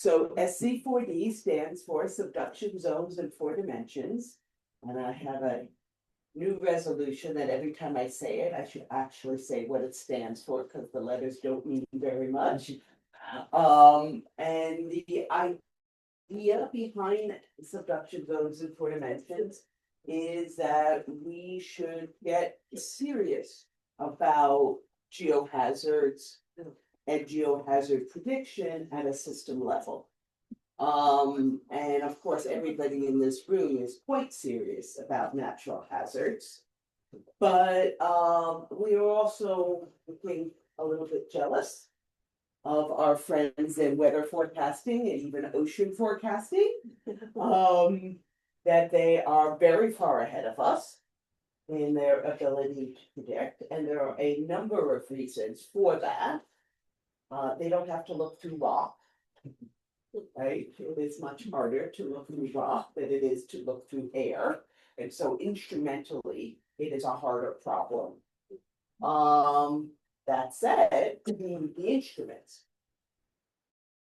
So SC4D stands for subduction zones in 4 dimensions. And I have a new resolution that every time I say it, I should actually say what it stands for, because the letters don't mean very much. And the idea behind subduction zones in 4 dimensions is that we should get serious about geohazards and geohazard prediction at a system level. And of course, everybody in this room is quite serious about natural hazards. But we are also looking a little bit jealous of our friends in weather forecasting and even ocean forecasting. That they are very far ahead of us in their ability to predict, and there are a number of reasons for that. They don't have to look through rock, right? It is much harder to look through rock than it is to look through air, and so instrumentally, it is a harder problem. That said, we need the instruments.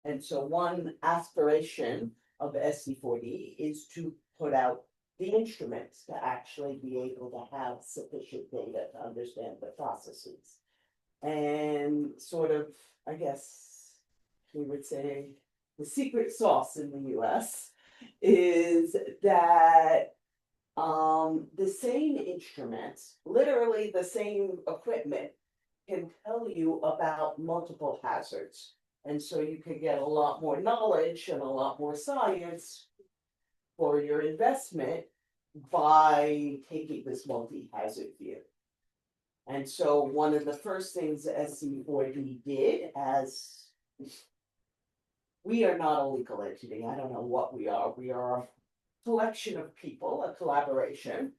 And so one aspiration of SC4D is to put out the instruments to actually be able to have sufficient data to understand the processes. And sort of, I guess, we would say the secret sauce in the US is that the same instruments, literally the same equipment, can tell you about multiple hazards. And so you can get a lot more knowledge and a lot more science for your investment by taking this multi-hazard view. And so one of the first things SC4D did, as we are not a legal entity, I don't know what we are a collection of people, a collaboration.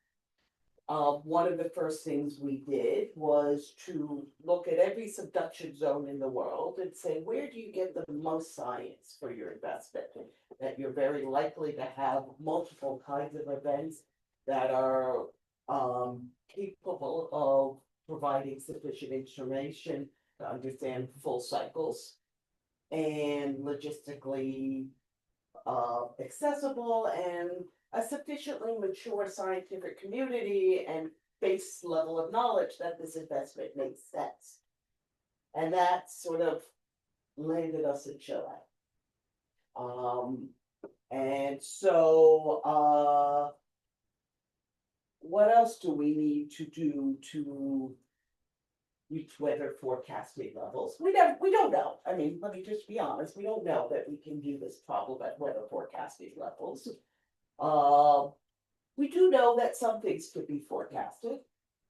One of the first things we did was to look at every subduction zone in the world and say, where do you get the most science for your investment? That you're very likely to have multiple kinds of events that are capable of providing sufficient information to understand full cycles and logistically accessible, and a sufficiently mature scientific community and base level of knowledge that this investment makes sense. And that sort of landed us in Chile. And so what else do we need to do to reach weather forecasting levels? We don't know. I mean, let me just be honest, we don't know that we can do this problem at weather forecasting levels. We do know that some things could be forecasted.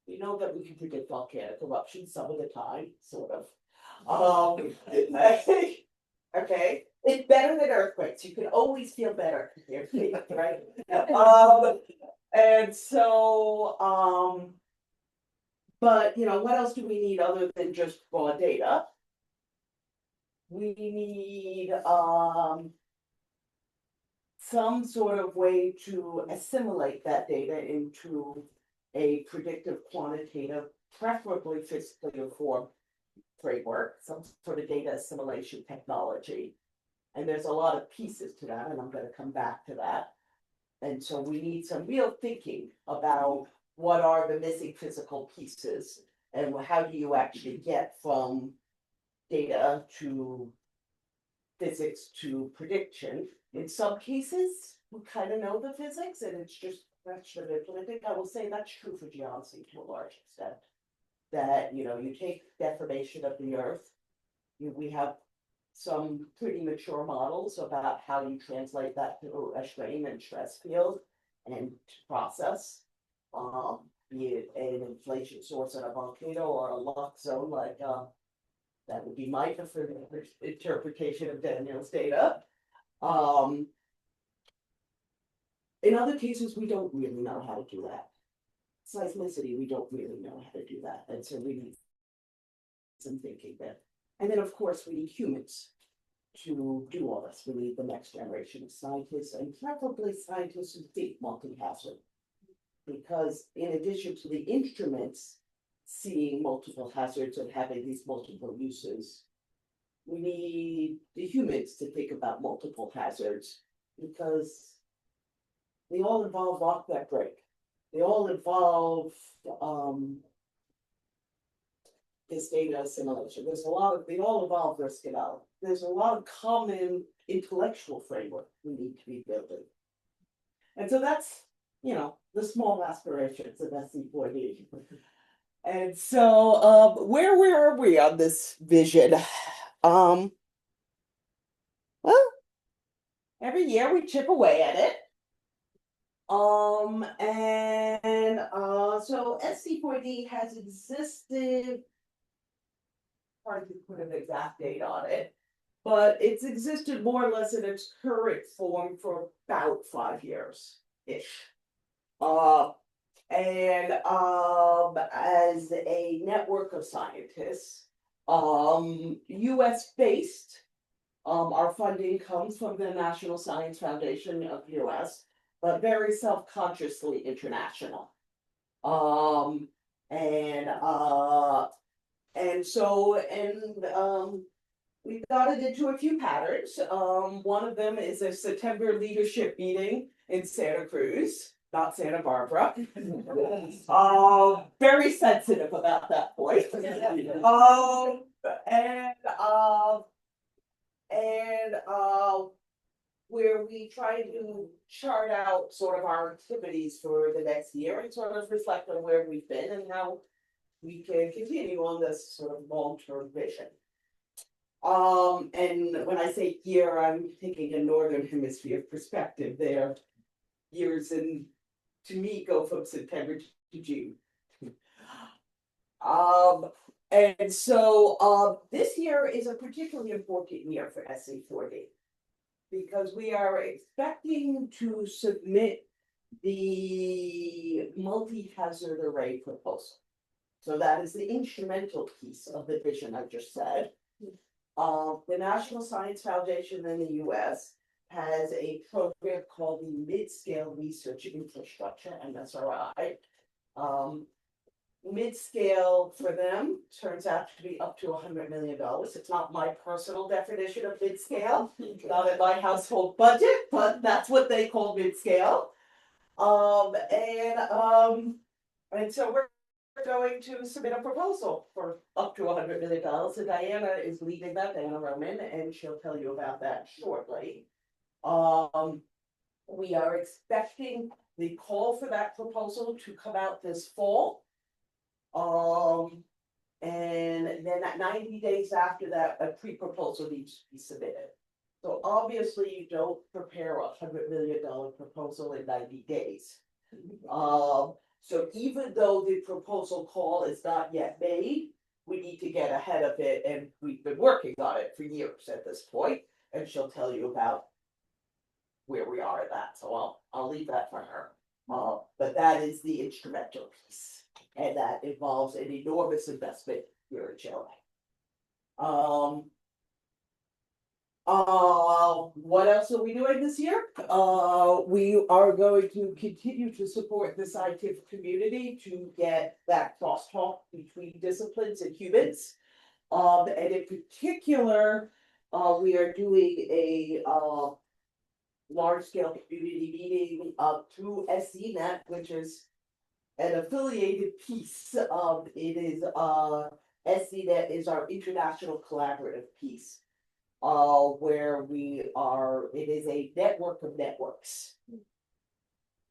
We know that we can predict volcanic eruptions some of the time, sort of. Okay, it's better than earthquakes. You can always feel better, right? And so, but what else do we need other than just raw data? We need some sort of way to assimilate that data into a predictive quantitative, preferably physically informed framework, some sort of data assimilation technology. And there's a lot of pieces to that, and I'm going to come back to that. And so we need some real thinking about what are the missing physical pieces and how do you actually get from data to physics to prediction. In some cases, we kind of know the physics and it's just a question of implementing. I will say that's true for geology to a large extent. That, you take deformation of the earth, we have some pretty mature models about how you translate that to a strain and stress field and to process, be it an inflation source in a volcano or a lock zone, like that would be my preferred interpretation of Daniel's data. In other cases, we don't really know how to do that. Seismicity, we don't really know how to do that. And so we need some thinking there. And then, of course, we need humans to do all this. We need the next generation of scientists, and preferably scientists who think multi-hazard. Because in addition to the instruments seeing multiple hazards and having these multiple uses, we need the humans to think about multiple hazards because they all involve lock that break. They all involve this data assimilation. There's a lot of, they all involve risk analysis. There's a lot of common intellectual framework we need to be building. And so that's, the small aspirations of SC4D. And so where are we on this vision? Well, every year we chip away at it. So SC4D has existed, hard to put an exact date on it, but it's existed more or less in its current form for about 5 years-ish. As a network of scientists, US based, our funding comes from the National Science Foundation of US, but very self-consciously international. We've got it into a few patterns. One of them is a September leadership meeting in Santa Cruz, not Santa Barbara. Very sensitive about that point. Where we try to chart out sort of our activities for the next year and sort of reflect on where we've been and how we can continue on this sort of long-term vision. And when I say year, I'm thinking a Northern Hemisphere perspective there. Years to me go from September to June. And so this year is a particularly important year for SC4D because we are expecting to submit the multi-hazard array proposal. So that is the instrumental piece of the vision I just said. The National Science Foundation in the US has a program called the Mid-Scale Research Infrastructure, MSRI. Mid-scale for them turns out to be up to $100 million. It's not my personal definition of mid-scale, not in my household budget, but that's what they call mid-scale. And so we're going to submit a proposal for up to $100 million. And Diana is leading that, Diana Roman, and she'll tell you about that shortly. We are expecting the call for that proposal to come out this fall. And then at 90 days after that, a pre-proposal needs to be submitted. So obviously you don't prepare a $100 million proposal in 90 days. So even though the proposal call is not yet made, we need to get ahead of it, and we've been working on it for years at this point, and she'll tell you about where we are at that. So I'll leave that for her. But that is the instrumental piece, and that involves an enormous investment here in Chile. What else are we doing this year? We are going to continue to support the scientific community to get that crosstalk between disciplines and humans. And in particular, we are doing a large-scale community meeting through SCNet, which is an affiliated piece. It is SCNet is our international collaborative piece. Where it is a network of networks.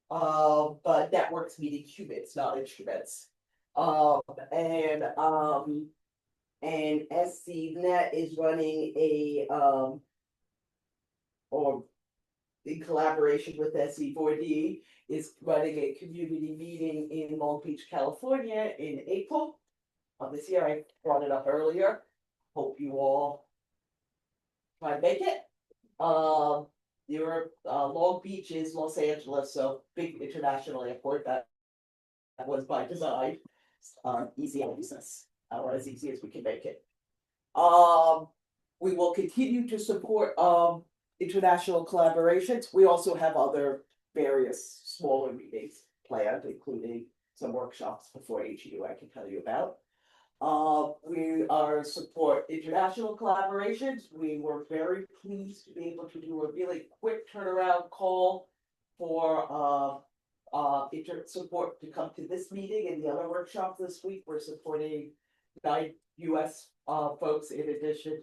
But networks meaning humans, not instruments. And SCNet is running or in collaboration with SC4D, is running a community meeting in Long Beach, California in April of this year. I brought it up earlier. Hope you all try to make it. Long Beach is Los Angeles, so big international airport. That was by design. Easy access, or as easy as we can make it. We will continue to support international collaborations. We also have other various smaller meetings planned, including some workshops before AGU I can tell you about. We are support international collaborations. We were very pleased to be able to do a really quick turnaround call for support to come to this meeting and the other workshop this week. We're supporting 9 US folks in addition,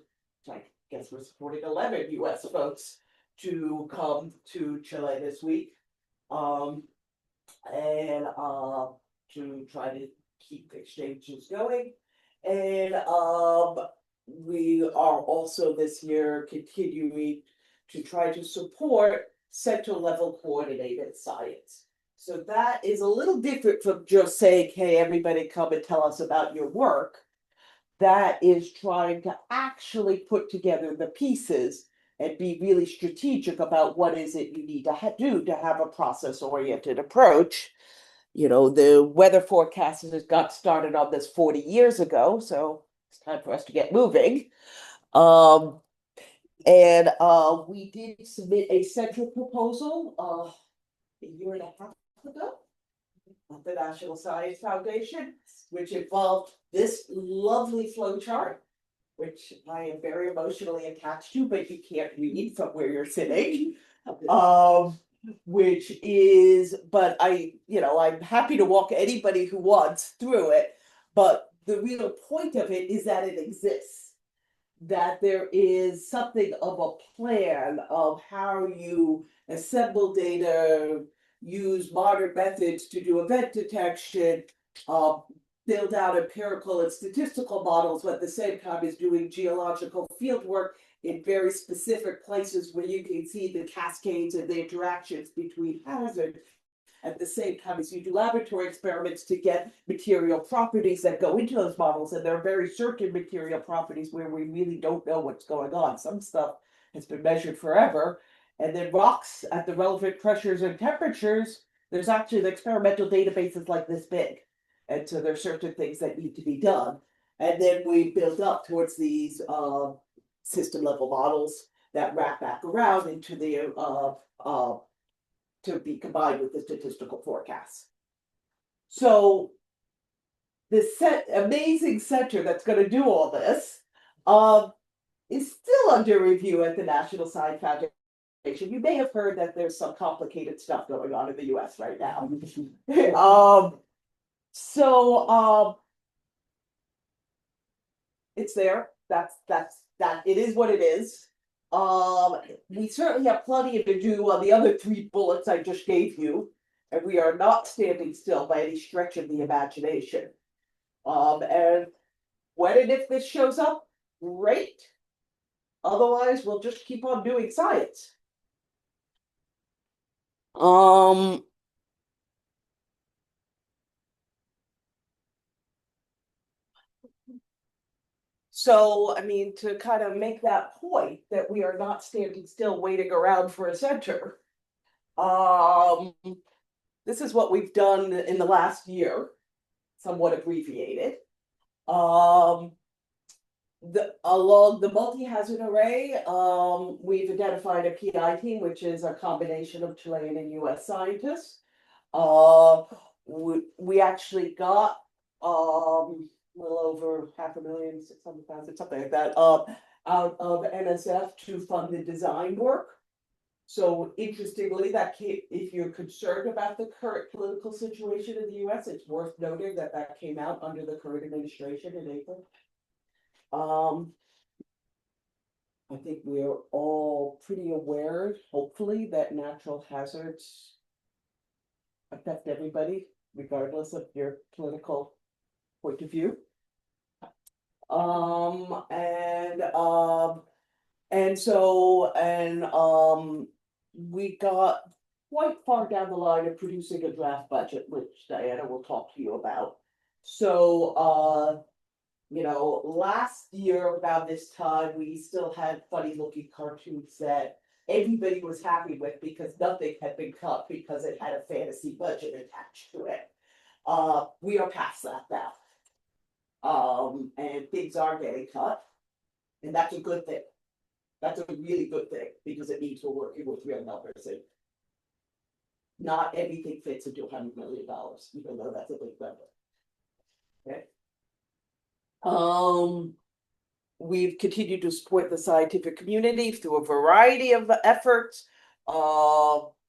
I guess we're supporting 11 US folks to come to Chile this week. And to try to keep exchanges going. And we are also this year continuing to try to support center level coordinated science. So that is a little different from just saying, hey, everybody come and tell us about your work. That is trying to actually put together the pieces and be really strategic about what is it you need to do to have a process-oriented approach. You know, the weather forecasters got started on this 40 years ago, so it's time for us to get moving. And we did submit a central proposal a year and a half ago at the National Science Foundation, which involved this lovely flow chart, which I am very emotionally attached to, but you can't read from where you're sitting. Which is, but I'm happy to walk anybody who wants through it. But the real point of it is that it exists, that there is something of a plan of how you assemble data, use modern methods to do event detection, build out empirical and statistical models, but at the same time is doing geological field work in very specific places where you can see the cascades and the interactions between hazards. At the same time as you do laboratory experiments to get material properties that go into those models, and there are very certain material properties where we really don't know what's going on. Some stuff has been measured forever, and then rocks at the relevant pressures and temperatures, there's actually the experimental databases like this big. And so there are certain things that need to be done. And then we build up towards these system level models that wrap back around into the to be combined with the statistical forecasts. So this amazing center that's going to do all this is still under review at the National Science Foundation. You may have heard that there's some complicated stuff going on in the US right now. It's there. That it is what it is. We certainly have plenty to do on the other 3 bullets I just gave you, and we are not standing still by any stretch of the imagination. And when and if this shows up, great. Otherwise, we'll just keep on doing science. So, I mean, to kind of make that point that we are not standing still waiting around for a center. This is what we've done in the last year, somewhat abbreviated. Along the multi-hazard array, we've identified a PI team, which is a combination of Chilean and US scientists. We actually got a little over 500,000, 600,000, something like that, out of NSF to fund the design work. So interestingly, if you're concerned about the current political situation in the US, it's worth noting that came out under the current administration in April. I think we're all pretty aware, hopefully, that natural hazards affect everybody, regardless of your political point of view. We got quite far down the line of producing a draft budget, which Diana will talk to you about. So, last year about this time, we still had funny looking cartoons that everybody was happy with because nothing had been cut because it had a fantasy budget attached to it. We are past that now. And things are getting cut, and that's a good thing. That's a really good thing because it means we're working with real numbers, and not everything fits into $100 million, even though that's a big number. Okay. We've continued to support the scientific community through a variety of efforts,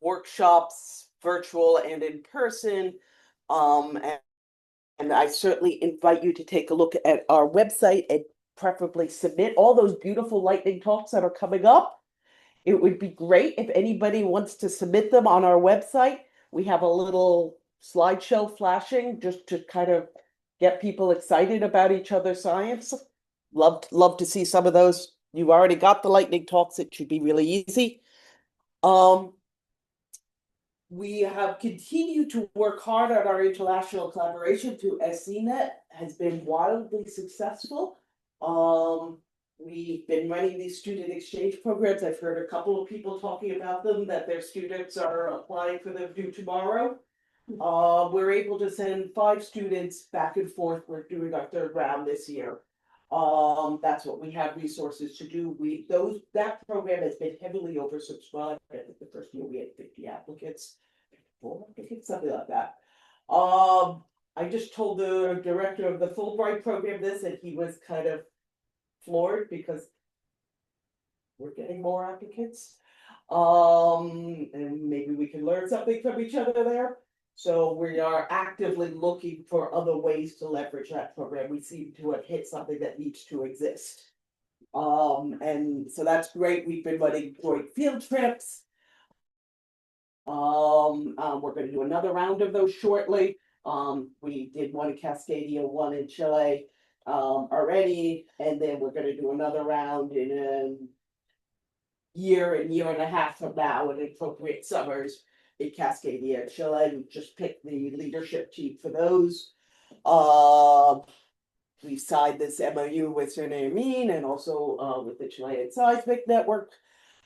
workshops, virtual and in person. And I certainly invite you to take a look at our website and preferably submit all those beautiful lightning talks that are coming up. It would be great if anybody wants to submit them on our website. We have a little slideshow flashing just to kind of get people excited about each other's science. Love to see some of those. You've already got the lightning talks. It should be really easy. We have continued to work hard on our international collaboration through SCNet, has been wildly successful. We've been running these student exchange programs. I've heard a couple of people talking about them, that their students are applying for them due tomorrow. We're able to send 5 students back and forth. We're doing our 3rd round this year. That's what we have resources to do. That program has been heavily oversubscribed. I think the first year we had 50 applicants, 4 applicants, something like that. I just told the director of the Fulbright program this, and he was kind of floored because we're getting more applicants. And maybe we can learn something from each other there. So we are actively looking for other ways to leverage that program. We seem to have hit something that needs to exist. And so that's great. We've been running joint field trips. We're going to do another round of those shortly. We did one in Cascadia, one in Chile already, and then we're going to do another round in a year and a half from now in appropriate summers in Cascadia, Chile. We just picked the leadership team for those. We signed this MOU with Sede and also with the Chilean Seismic Network.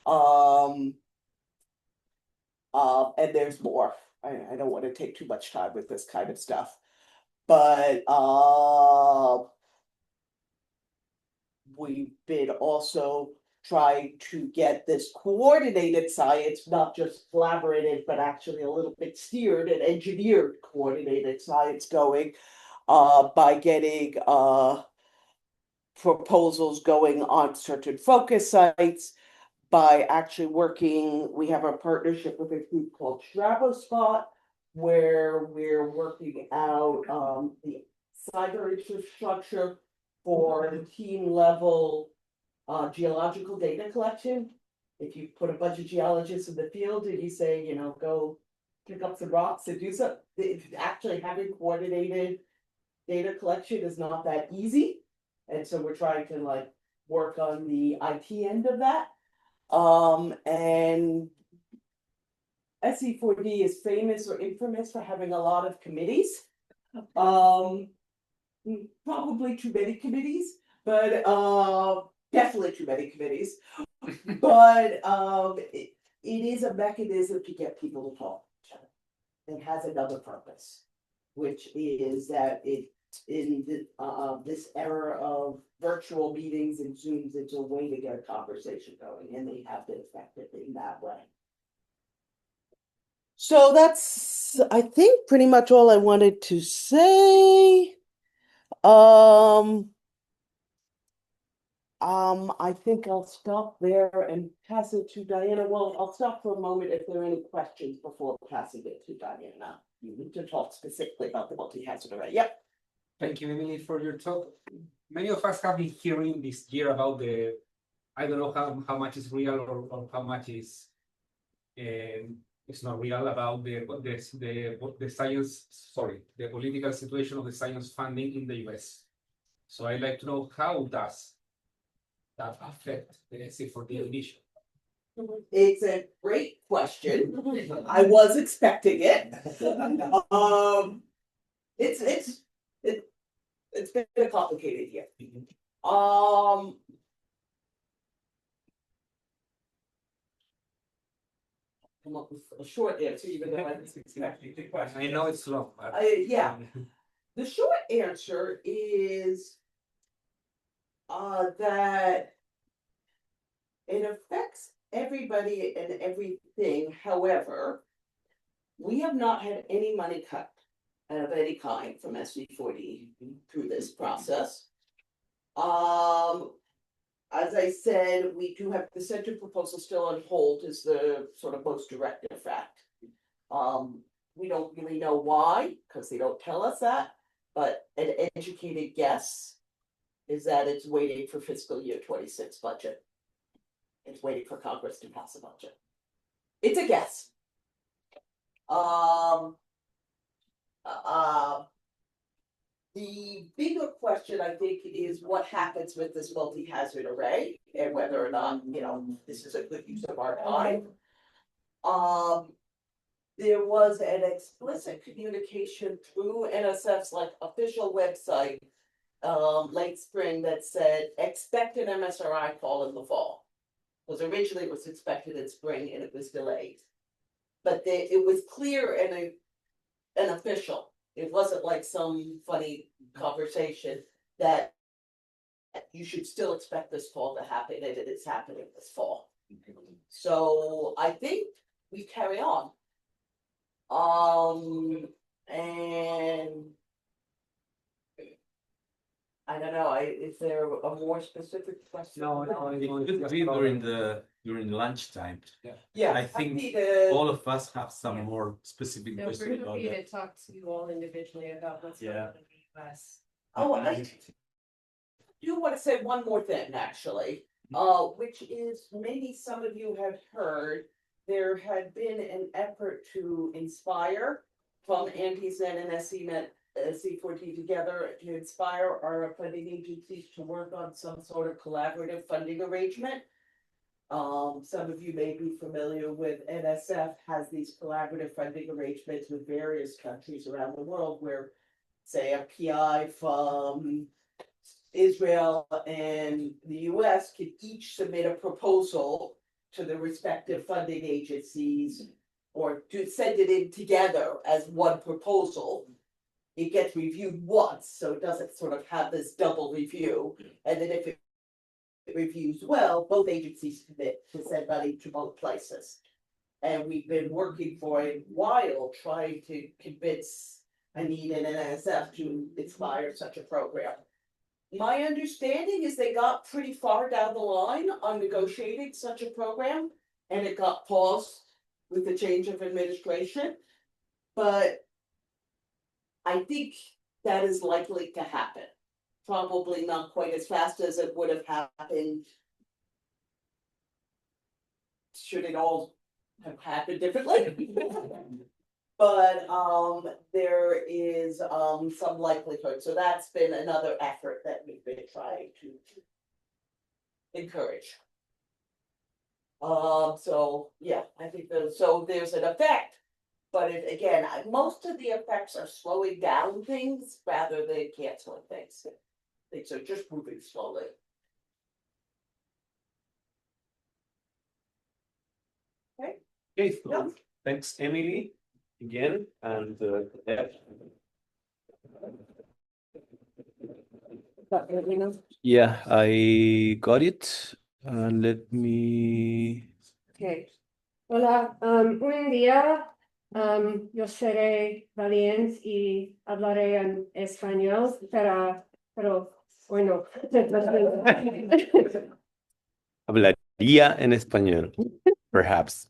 And there's more. I don't want to take too much time with this kind of stuff, but we've been also trying to get this coordinated science, not just collaborated, but actually a little bit steered and engineered coordinated science going, by getting proposals going on certain focus sites, by actually working. We have a partnership with a group called Spot, where we're working out the cyber infrastructure for the team level geological data collection. If you put a bunch of geologists in the field and you say, you know, go pick up some rocks and do something, actually having coordinated data collection is not that easy. And so we're trying to like work on the IT end of that. And SE4D is famous or infamous for having a lot of committees. Probably too many committees, but definitely too many committees. But it is a mechanism to get people to talk to each other. It has another purpose, which is that in this era of virtual meetings and Zooms, it's a way to get a conversation going, and they have been effective in that way. So that's, I think, pretty much all I wanted to say. I think I'll stop there and pass it to Diana. Well, I'll stop for a moment if there are any questions before passing it to Diana. You need to talk specifically about the multi-hazard array. Yep. Thank you, Emily, for your talk. Many of us have been hearing this year about I don't know how much is real or how much is it's not real, about the science, the political situation of the science funding in the US. So I'd like to know, how does that affect the SE4D initiative? It's a great question. I was expecting it. It's been a complicated year. Come up with a short answer, even though I was expecting the question. I know it's long. Yeah. The short answer is that it affects everybody and everything. However, we have not had any money cut of any kind from SE4D through this process. As I said, we do have the center proposal still on hold is the sort of most direct effect. We don't really know why, because they don't tell us that, but an educated guess is that it's waiting for fiscal year 26 budget. It's waiting for Congress to pass a budget. It's a guess. The bigger question, I think, is what happens with this multi-hazard array and whether or not, this is a good use of our time. There was an explicit communication through NSF's official website, late spring that said, expect an MSRI call in the fall. Because originally it was expected in spring and it was delayed. But it was clear and official. It wasn't like some funny conversation that you should still expect this fall to happen, and it is happening this fall. So I think we carry on. And I don't know, is there a more specific question? No, It could be during lunchtime. Yeah. I think all of us have some more specific No, we're questions about happy to that. talk to you all individually about what's going on in the US. Oh, I do want to say one more thing, actually, which is maybe some of you have heard, there had been an effort to inspire from AndesNet and SENet, C4T together to inspire our funding agencies to work on some sort of collaborative funding arrangement. Some of you may be familiar with NSF has these collaborative funding arrangements with various countries around the world where, say, a PI from Israel and the US could each submit a proposal to the respective funding agencies or to send it in together as one proposal. It gets reviewed once, so it doesn't sort of have this double review. And then if it reviews well, both agencies commit to send money to both places. And we've been working for a while trying to convince Anita and NSF to inspire such a program. My understanding is they got pretty far down the line on negotiating such a program, and it got paused with the change of administration. But I think that is likely to happen. Probably not quite as fast as it would have happened. Should it all have happened differently? But there is some likelihood. So that's been another effort that we've been trying to encourage. So yeah, I think so there's an effect. But again, most of the effects are slowing down things rather than canceling things. Things are just moving slowly. Okay, so thanks, Emily, again, and yeah, I got it. Let me. Okay. Hola, buen día. Yo seré valiente y hablaré en español, pero bueno. Hablaría en español, perhaps.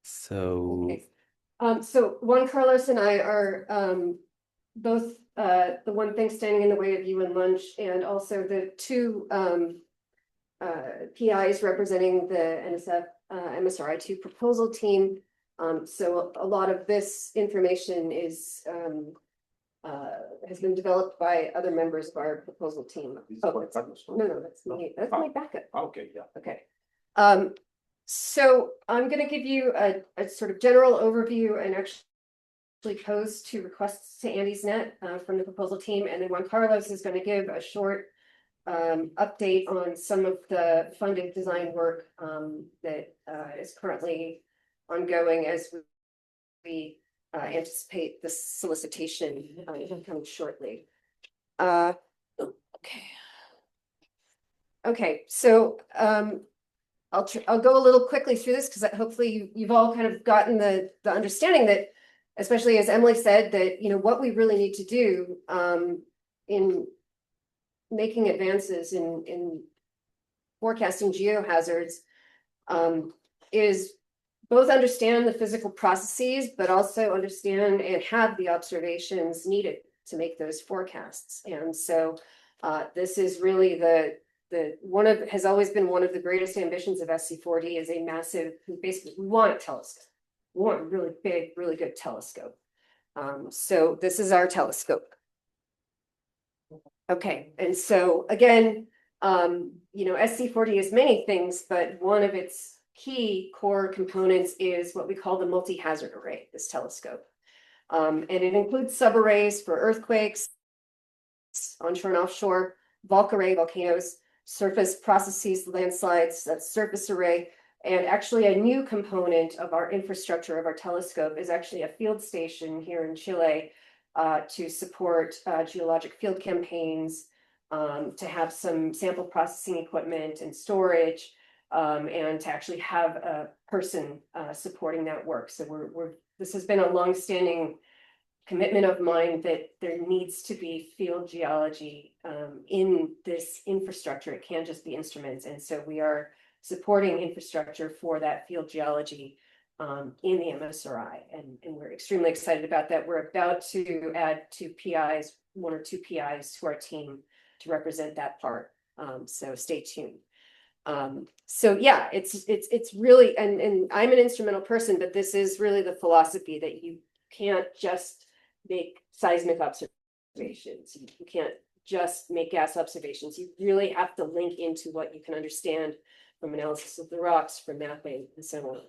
So. Okay. So Juan Carlos and I are both the one thing standing in the way of you and lunch, and also the two PIs representing the NSF MSRI2 proposal team. So a lot of this information is has been developed by other members of our proposal team. Oh, no, that's me. That's my backup. Okay, yeah. Okay. So I'm going to give you a sort of general overview and actually pose two requests to AndesNet from the proposal team, and then Juan Carlos is going to give a short update on some of the funding design work that is currently ongoing as we anticipate the solicitation coming shortly. Okay, so I'll go a little quickly through this because hopefully you've all kind of gotten the understanding that, especially as Emily said, that what we really need to do in making advances in forecasting geohazards is both understand the physical processes, but also understand and have the observations needed to make those forecasts. And so this is really has always been one of the greatest ambitions of SC4D is a massive, basically we want a telescope. We want a really big, really good telescope. So this is our telescope. Okay, and so again, SC4D is many things, but one of its key core components is what we call the multi-hazard array, this telescope. And it includes subarrays for earthquakes, onshore and offshore, bulk array, volcanoes, surface processes, landslides, that's surface array. And actually a new component of our infrastructure of our telescope is actually a field station here in Chile to support geologic field campaigns, to have some sample processing equipment and storage, and to actually have a person supporting that work. So this has been a longstanding commitment of mine that there needs to be field geology in this infrastructure. It can't just be instruments. And so we are supporting infrastructure for that field geology in the MSRI. And we're extremely excited about that. We're about to add one or two PIs to our team to represent that part. So stay tuned. So yeah, it's really, and I'm an instrumental person, but this is really the philosophy that you can't just make seismic observations. You can't just make gas observations. You really have to link into what you can understand from analysis of the rocks, from mapping, and so on.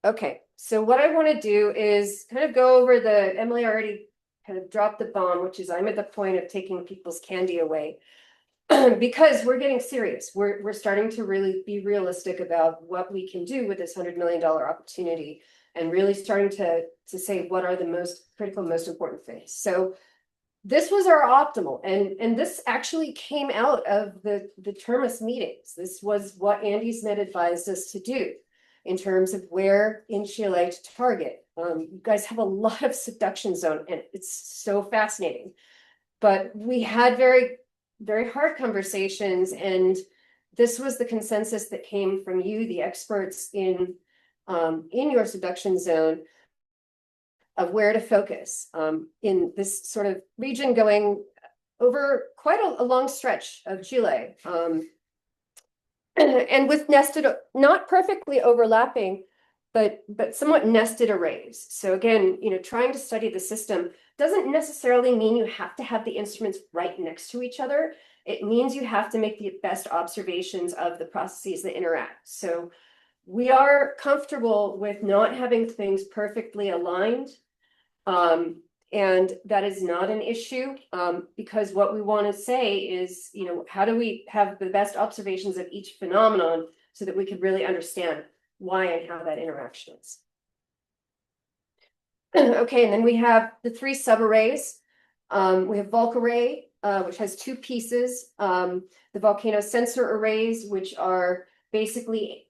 Okay, so what I want to do is kind of go over Emily already kind of dropped the bomb, which is I'm at the point of taking people's candy away. Because we're getting serious. We're starting to really be realistic about what we can do with this $100 million opportunity, and really starting to say what are the most critical, most important things. So this was our optimal, and this actually came out of the Termis meetings. This was what AndesNet advised us to do in terms of where in Chile to target. You guys have a lot of subduction zone, and it's so fascinating. But we had very hard conversations, and this was the consensus that came from you, the experts in your subduction zone, of where to focus in this sort of region going over quite a long stretch of Chile, and with nested, not perfectly overlapping, but somewhat nested arrays. So again, trying to study the system doesn't necessarily mean you have to have the instruments right next to each other. It means you have to make the best observations of the processes that interact. So we are comfortable with not having things perfectly aligned. And that is not an issue, because what we want to say is, how do we have the best observations of each phenomenon so that we could really understand why and how that interaction is. Okay, and then we have the three subarrays. We have bulk array, which has two pieces. The volcano sensor arrays, which are basically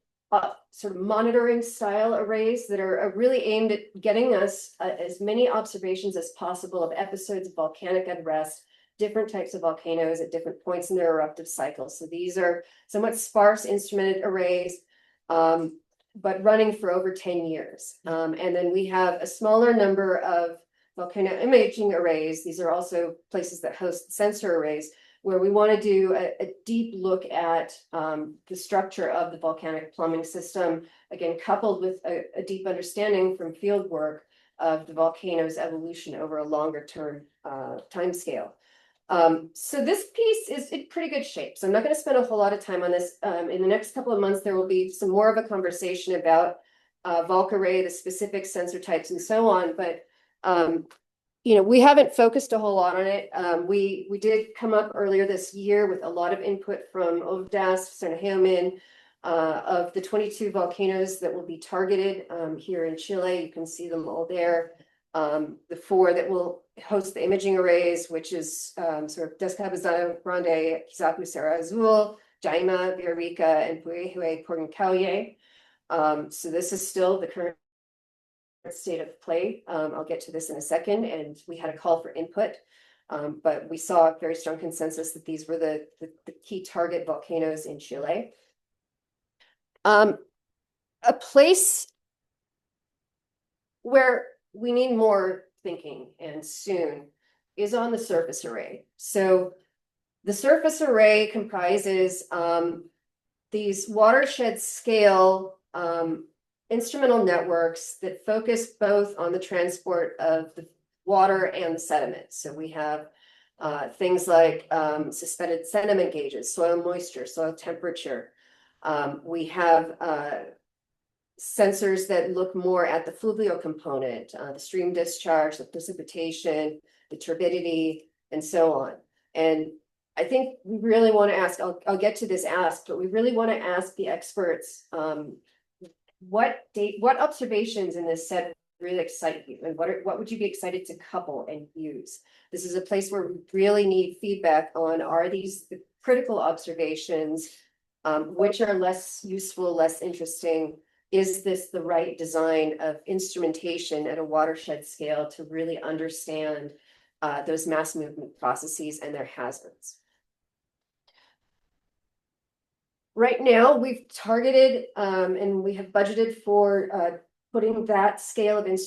sort of monitoring style arrays that are really aimed at getting us as many observations as possible of episodes of volcanic unrest, different types of volcanoes at different points in their eruptive cycle. So these are somewhat sparse instrumented arrays, but running for over 10 years. And then we have a smaller number of volcano imaging arrays. These are also places that host sensor arrays, where we want to do a deep look at the structure of the volcanic plumbing system, again, coupled with a deep understanding from field work of the volcano's evolution over a longer term time scale. So this piece is in pretty good shape. So I'm not going to spend a whole lot of time on this. In the next couple of months, there will be some more of a conversation about bulk array, the specific sensor types, and so on. But we haven't focused a whole lot on it. We did come up earlier this year with a lot of input from OVDAS, Sernheilman, of the 22 volcanoes that will be targeted here in Chile. You can see them all there. The 4 that will host the imaging arrays, which is sort of Descabezado Grande, Kizapu, Serra Azul, Jaima, Villarrica, and Puehue, Portancauye. So this is still the current state of play. I'll get to this in a second, and we had a call for input. But we saw a very strong consensus that these were the key target volcanoes in Chile. A place where we need more thinking and soon is on the surface array. So the surface array comprises these watershed scale instrumental networks that focus both on the transport of the water and the sediment. So we have things like suspended sediment gauges, soil moisture, soil temperature. We have sensors that look more at the fluvial component, the stream discharge, the precipitation, the turbidity, and so on. And I think we really want to ask, I'll get to this ask, but we really want to ask the experts, what observations in this set really excite you, and what would you be excited to couple and use? This is a place where we really need feedback on, are these the critical observations, which are less useful, less interesting? Is this the right design of instrumentation at a watershed scale to really understand those mass movement processes and their hazards? Right now, we've targeted and we have budgeted for putting that scale of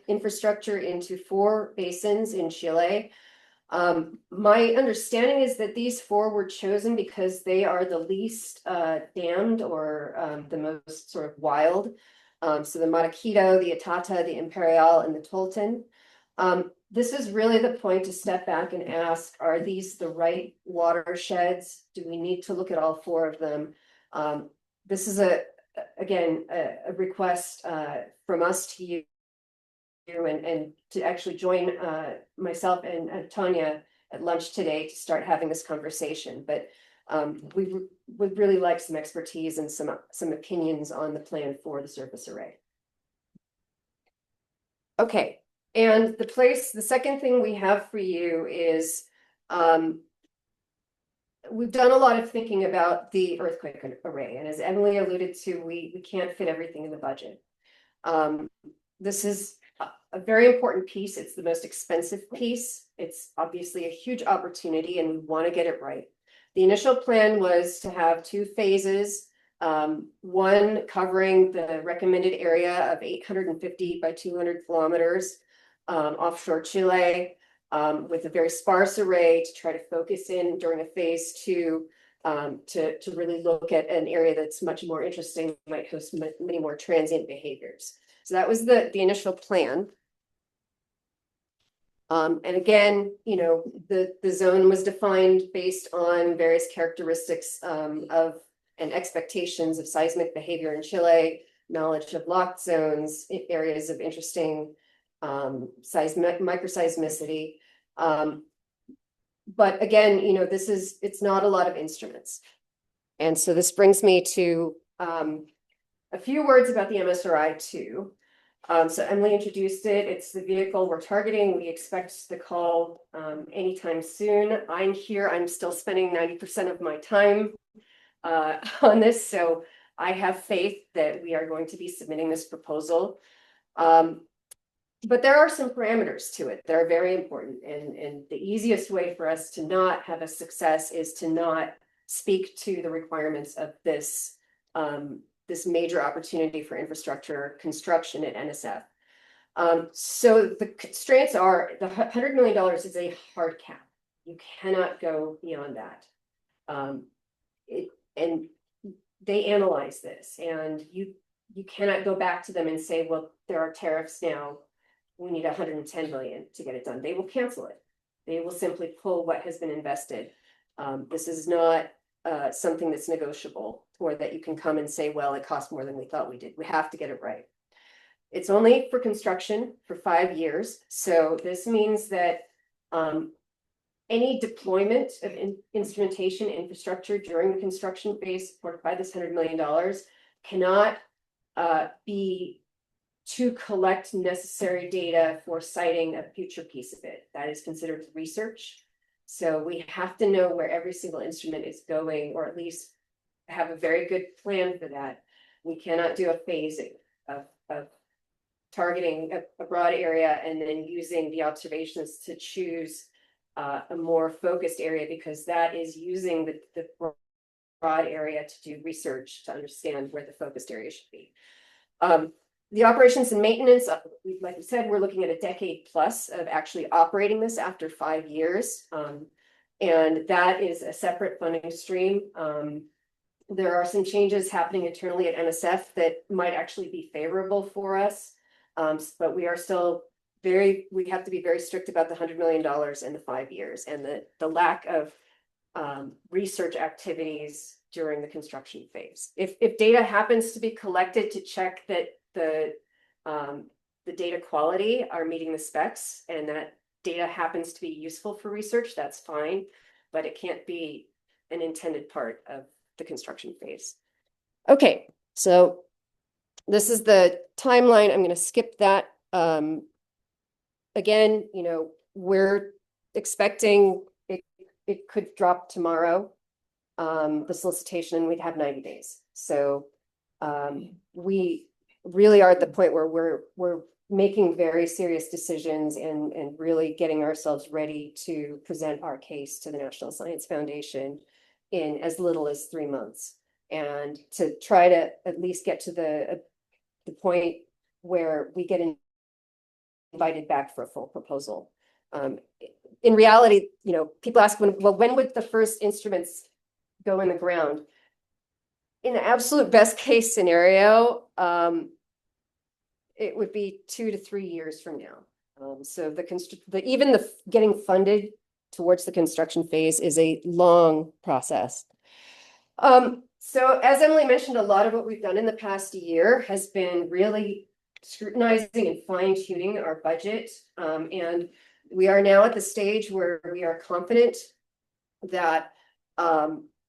infrastructure into 4 basins in Chile. My understanding is that these 4 were chosen because they are the least dammed or the most sort of wild. So the Maraquito, the Itata, the Imperial, and the Tolton. This is really the point to step back and ask, are these the right watersheds? Do we need to look at all 4 of them? This is again a request from us to you and to actually join myself and Tanya at lunch today to start having this conversation. But we would really like some expertise and some opinions on the plan for the surface array. Okay, and the second thing we have for you is we've done a lot of thinking about the earthquake array, and as Emily alluded to, we can't fit everything in the budget. This is a very important piece. It's the most expensive piece. It's obviously a huge opportunity, and we want to get it right. The initial plan was to have 2 phases, one covering the recommended area of 850 by 200 kilometers offshore Chile, with a very sparse array to try to focus in during a phase 2 to really look at an area that's much more interesting, might host many more transient behaviors. So that was the initial plan. And again, you know, the zone was defined based on various characteristics of and expectations of seismic behavior in Chile, knowledge of locked zones, areas of interesting microseismicity. But again, you know, it's not a lot of instruments. And so this brings me to a few words about the MSRI-2. So Emily introduced it. It's the vehicle we're targeting. We expect the call anytime soon. I'm here. I'm still spending 90% of my time on this. So I have faith that we are going to be submitting this proposal. But there are some parameters to it that are very important. And the easiest way for us to not have a success is to not speak to the requirements of this this major opportunity for infrastructure construction at NSF. So the constraints are the $100 million is a hard cap. You cannot go beyond that. And they analyze this, and you cannot go back to them and say, well, there are tariffs now. We need 110 million to get it done. They will cancel it. They will simply pull what has been invested. This is not something that's negotiable, or that you can come and say, well, it cost more than we thought we did. We have to get it right. It's only for construction for 5 years. So this means that any deployment of instrumentation infrastructure during the construction phase supported by this $100 million cannot be to collect necessary data for citing a future piece of it. That is considered research. So we have to know where every single instrument is going, or at least have a very good plan for that. We cannot do a phasing of targeting a broad area and then using the observations to choose a more focused area, because that is using the broad area to do research to understand where the focused area should be. The operations and maintenance, like we said, we're looking at a decade plus of actually operating this after 5 years. And that is a separate funding stream. There are some changes happening internally at NSF that might actually be favorable for us. But we are still we have to be very strict about the $100 million in the 5 years, and the lack of research activities during the construction phase. If data happens to be collected to check that the data quality are meeting the specs, and that data happens to be useful for research, that's fine, but it can't be an intended part of the construction phase. Okay, so this is the timeline. I'm going to skip that. Again, you know, we're expecting it could drop tomorrow, the solicitation, we'd have 90 days. So we really are at the point where we're making very serious decisions and really getting ourselves ready to present our case to the National Science Foundation in as little as 3 months, and to try to at least get to the point where we get invited back for a full proposal. In reality, you know, people ask when would the first instruments go in the ground? In the absolute best case scenario, it would be 2 to 3 years from now. So even the getting funded towards the construction phase is a long process. So as Emily mentioned, a lot of what we've done in the past year has been really scrutinizing and fine-tuning our budget. And we are now at the stage where we are confident that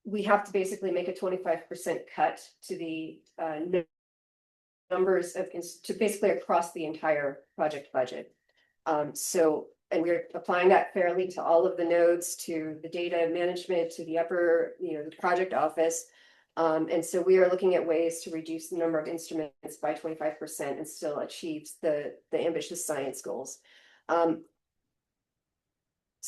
we have to basically make a 25% cut to the numbers to basically across the entire project budget. And we're applying that fairly to all of the nodes, to the data management, to the upper, the project office. And so we are looking at ways to reduce the number of instruments by 25% and still achieve the ambitious science goals. So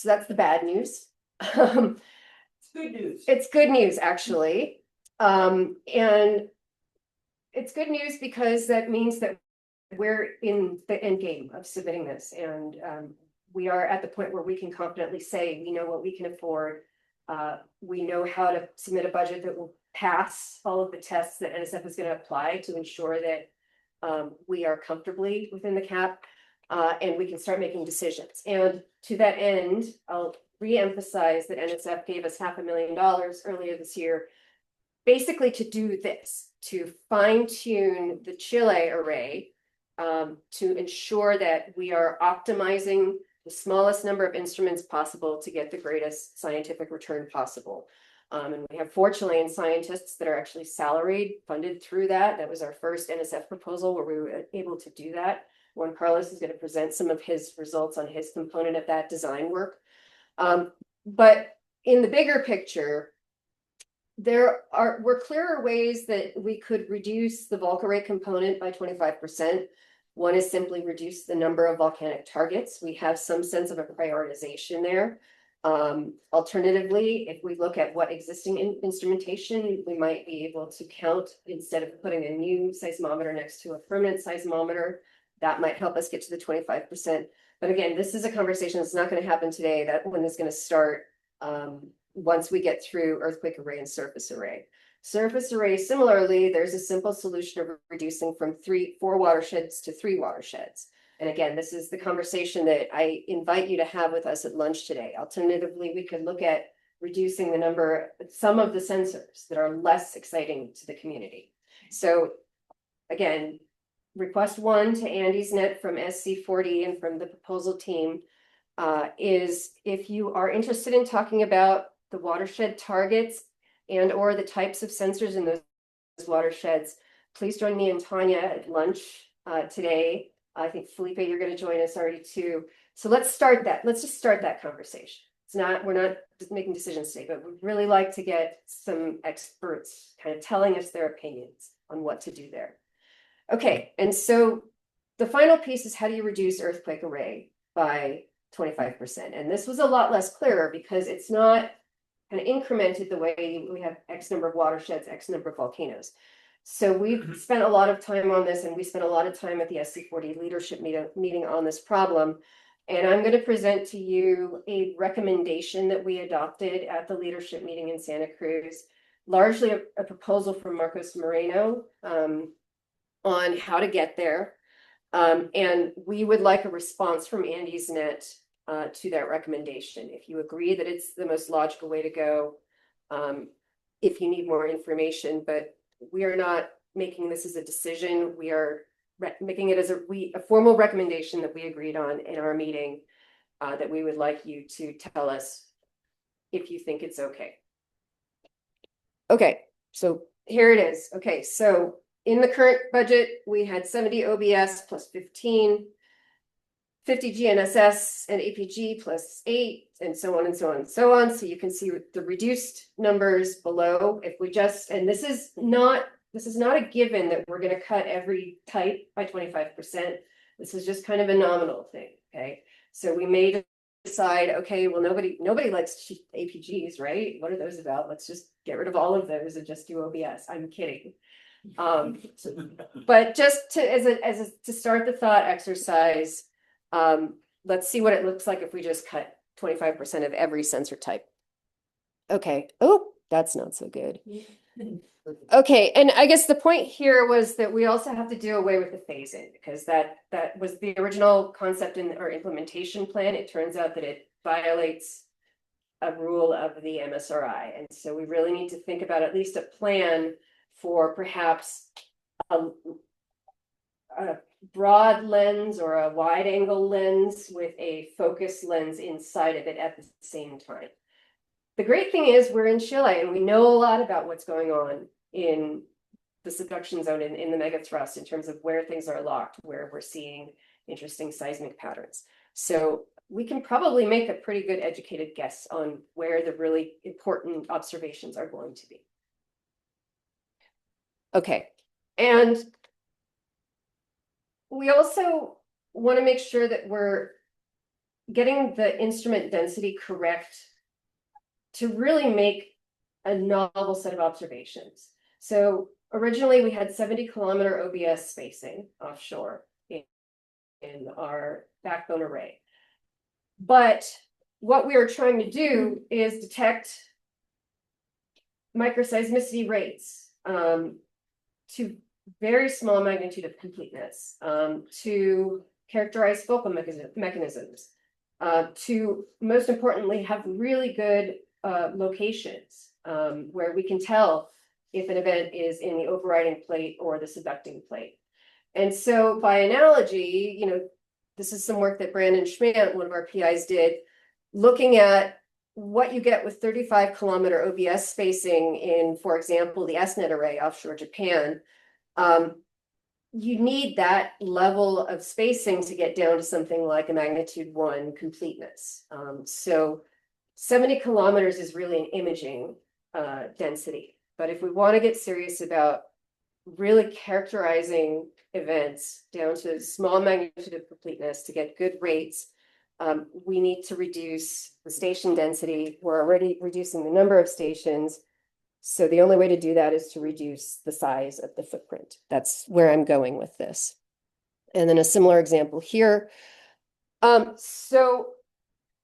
that's the bad news. It's good news. It's good news, actually. And it's good news because that means that we're in the end game of submitting this. And we are at the point where we can confidently say, we know what we can afford. We know how to submit a budget that will pass all of the tests that NSF is going to apply to ensure that we are comfortably within the cap, and we can start making decisions. And to that end, I'll re-emphasize that NSF gave us $500,000 earlier this year, basically to do this, to fine-tune the Chile array, to ensure that we are optimizing the smallest number of instruments possible to get the greatest scientific return possible. And we have 4 Chilean scientists that are actually salaried, funded through that. That was our first NSF proposal where we were able to do that. Juan Carlos is going to present some of his results on his component of that design work. But in the bigger picture, were clearer ways that we could reduce the bulk array component by 25%. One is simply reduce the number of volcanic targets. We have some sense of a prioritization there. Alternatively, if we look at what existing instrumentation, we might be able to count instead of putting a new seismometer next to a permanent seismometer. That might help us get to the 25%. But again, this is a conversation that's not going to happen today. That one is going to start once we get through earthquake array and surface array. Surface array, similarly, there's a simple solution of reducing from 4 watersheds to 3 watersheds. And again, this is the conversation that I invite you to have with us at lunch today. Alternatively, we could look at reducing some of the sensors that are less exciting to the community. So again, request 1 to AndesNet from SC40 and from the proposal team is if you are interested in talking about the watershed targets and or the types of sensors in those watersheds, please join me and Tanya at lunch today. I think Felipe, you're going to join us already too. So let's start that. Let's just start that conversation. We're not just making decisions today, but we'd really like to get some experts kind of telling us their opinions on what to do there. Okay, and so the final piece is how do you reduce earthquake array by 25%. And this was a lot less clearer because it's not kind of incremented the way we have X number of watersheds, X number of volcanoes. So we've spent a lot of time on this, and we spent a lot of time at the SC40 leadership meeting on this problem. And I'm going to present to you a recommendation that we adopted at the leadership meeting in Santa Cruz, largely a proposal from Marcos Moreno on how to get there. And we would like a response from AndesNet to that recommendation. If you agree that it's the most logical way to go, if you need more information, but we are not making this as a decision. We are making it as a formal recommendation that we agreed on in our meeting, that we would like you to tell us if you think it's okay. Okay, so here it is. Okay, so in the current budget, we had 70 OBS plus 15, 50 GNSS and APG plus 8, and so on and so on and so on. So you can see the reduced numbers below. If we just, and this is not a given that we're going to cut every type by 25%. This is just kind of a nominal thing. Okay, so we may decide, okay, well, nobody likes APGs, right? What are those about? Let's just get rid of all of those and just do OBS. I'm kidding. But just to start the thought exercise, let's see what it looks like if we just cut 25% of every sensor type. Okay. Oh, that's not so good. Okay, and I guess the point here was that we also have to do away with the phase-in, because that was the original concept in our implementation plan. It turns out that it violates a rule of the MSRI, and so we really need to think about at least a plan for perhaps a broad lens or a wide angle lens with a focus lens inside of it at the same time. The great thing is we're in Chile and we know a lot about what's going on in the subduction zone in the megathrust in terms of where things are locked, where we're seeing interesting seismic patterns. So we can probably make a pretty good educated guess on where the really important observations are going to be. Okay, and we also want to make sure that we're getting the instrument density correct to really make a novel set of observations. So originally we had 70-kilometer OBS spacing offshore in our backbone array. But what we are trying to do is detect microseismicity rates to very small magnitude of completeness, to characterize focal mechanisms, to most importantly have really good locations where we can tell if an event is in the overriding plate or the subducting plate. And so by analogy, this is some work that Brandon Schmidt, one of our PIs, did, looking at what you get with 35-kilometer OBS spacing in, for example, the SNet array offshore Japan. You need that level of spacing to get down to something like a magnitude 1 completeness. So 70 kilometers is really an imaging density. But if we want to get serious about really characterizing events down to small magnitude of completeness to get good rates, we need to reduce the station density. We're already reducing the number of stations. So the only way to do that is to reduce the size of the footprint. That's where I'm going with this. And then a similar example here. So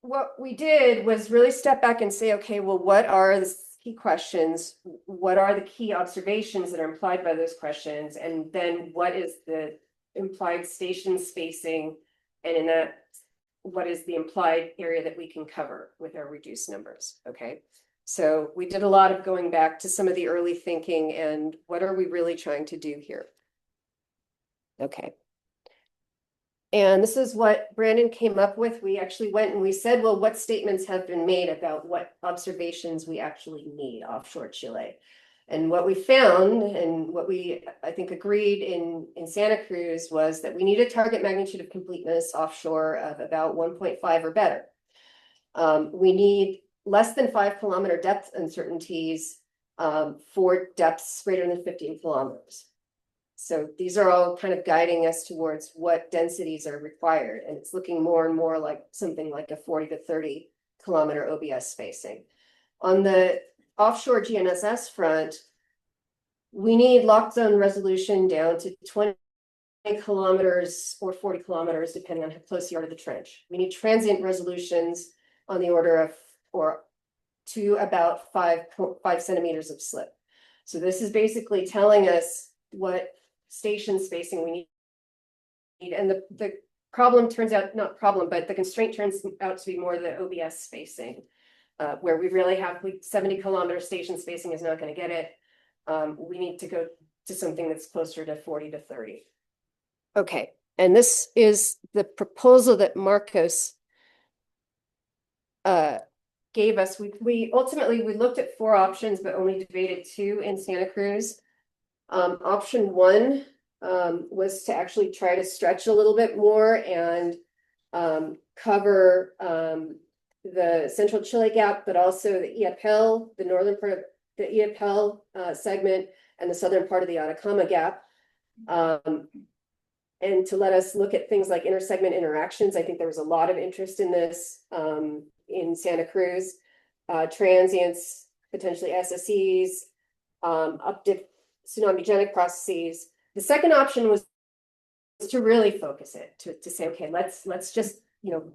what we did was really step back and say, okay, well, what are the key questions? What are the key observations that are implied by those questions? And then what is the implied station spacing? And in that, what is the implied area that we can cover with our reduced numbers? Okay. So we did a lot of going back to some of the early thinking and what are we really trying to do here? Okay. And this is what Brandon came up with. We actually went and we said, well, what statements have been made about what observations we actually need offshore Chile? And what we found and what we, I think, agreed in Santa Cruz was that we need a target magnitude of completeness offshore of about 1.5 or better. We need less than 5-kilometer depth uncertainties for depths greater than 15 kilometers. So these are all kind of guiding us towards what densities are required, and it's looking more and more like something like a 40 to 30 kilometer OBS spacing. On the offshore GNSS front, we need locked zone resolution down to 20 kilometers or 40 kilometers, depending on how close you are to the trench. We need transient resolutions on the order of, or to about 5 centimeters of slip. So this is basically telling us what station spacing we need. And the problem turns out, not problem, but the constraint turns out to be more the OBS spacing, where we really have 70 kilometer station spacing is not going to get it. We need to go to something that's closer to 40 to 30. Okay, and this is the proposal that Marcos gave us. We ultimately looked at 4 options, but only debated 2 in Santa Cruz. Option 1 was to actually try to stretch a little bit more and cover the Central Chile Gap, but also the Iapel, the northern part of the Iapel segment, and the southern part of the Atacama Gap. And to let us look at things like intersegment interactions. I think there was a lot of interest in this in Santa Cruz. Transients, potentially SSEs, up-dip tsunamigenic processes. The second option was to really focus it, to say, okay, let's just,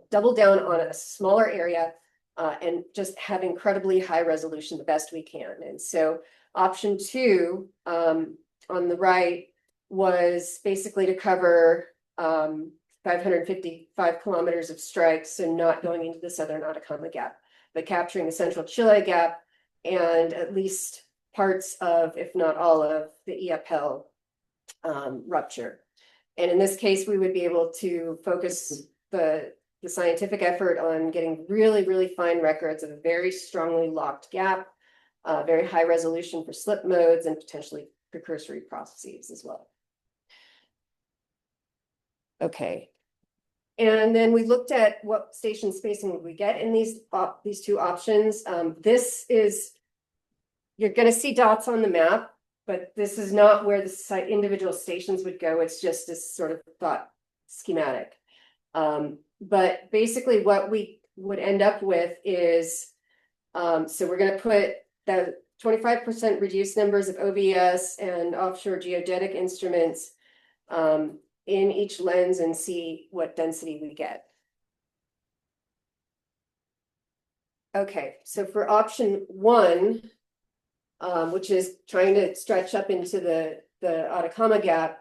double down on a smaller area and just have incredibly high resolution the best we can. And so option 2 on the right was basically to cover 555 kilometers of strikes, so not going into the southern Atacama Gap, but capturing the Central Chile Gap and at least parts of, if not all of, the Iapel rupture. And in this case, we would be able to focus the scientific effort on getting really, really fine records of a very strongly locked gap, very high resolution for slip modes, and potentially precursory processes as well. Okay. And then we looked at what station spacing would we get in these 2 options. This is, you're going to see dots on the map, but this is not where the individual stations would go. It's just this sort of thought schematic. But basically what we would end up with is, so we're going to put the 25% reduced numbers of OBS and offshore geodetic instruments in each lens and see what density we get. Okay, so for option 1, which is trying to stretch up into the Atacama Gap,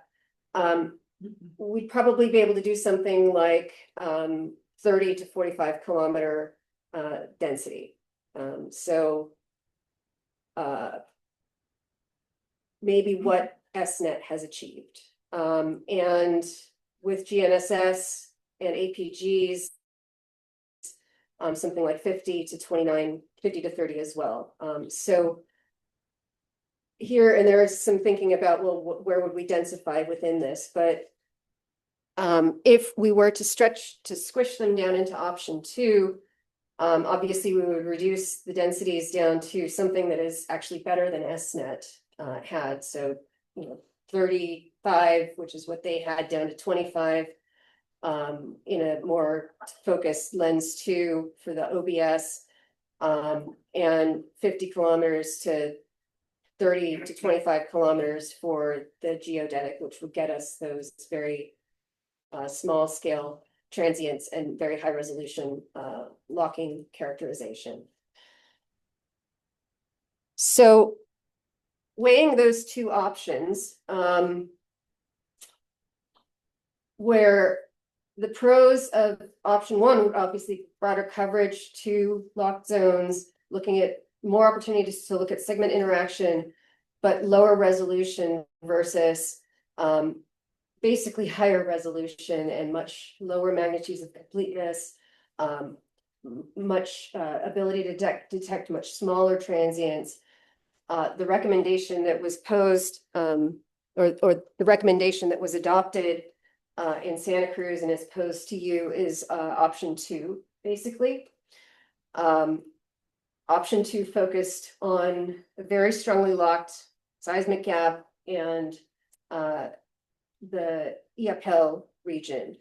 we'd probably be able to do something like 30 to 45 kilometer density. So maybe what EstNet has achieved. And with GNSS and APGs, something like 50 to 30 as well. So here, and there is some thinking about, well, where would we densify within this? But if we were to squish them down into option 2, obviously we would reduce the densities down to something that is actually better than EstNet had. So, 35, which is what they had, down to 25 in a more focused lens 2 for the OBS, and 50 kilometers to 30 to 25 kilometers for the geodetic, which would get us those very small scale transients and very high resolution locking characterization. So weighing those 2 options, where the pros of option 1 would obviously broader coverage, 2 locked zones, looking at more opportunities to look at segment interaction, but lower resolution versus basically higher resolution and much lower magnitudes of completeness, much ability to detect much smaller transients. The recommendation that was posed, or the recommendation that was adopted in Santa Cruz and is posed to you is option 2, basically. Option 2 focused on a very strongly locked seismic gap and the EAPL region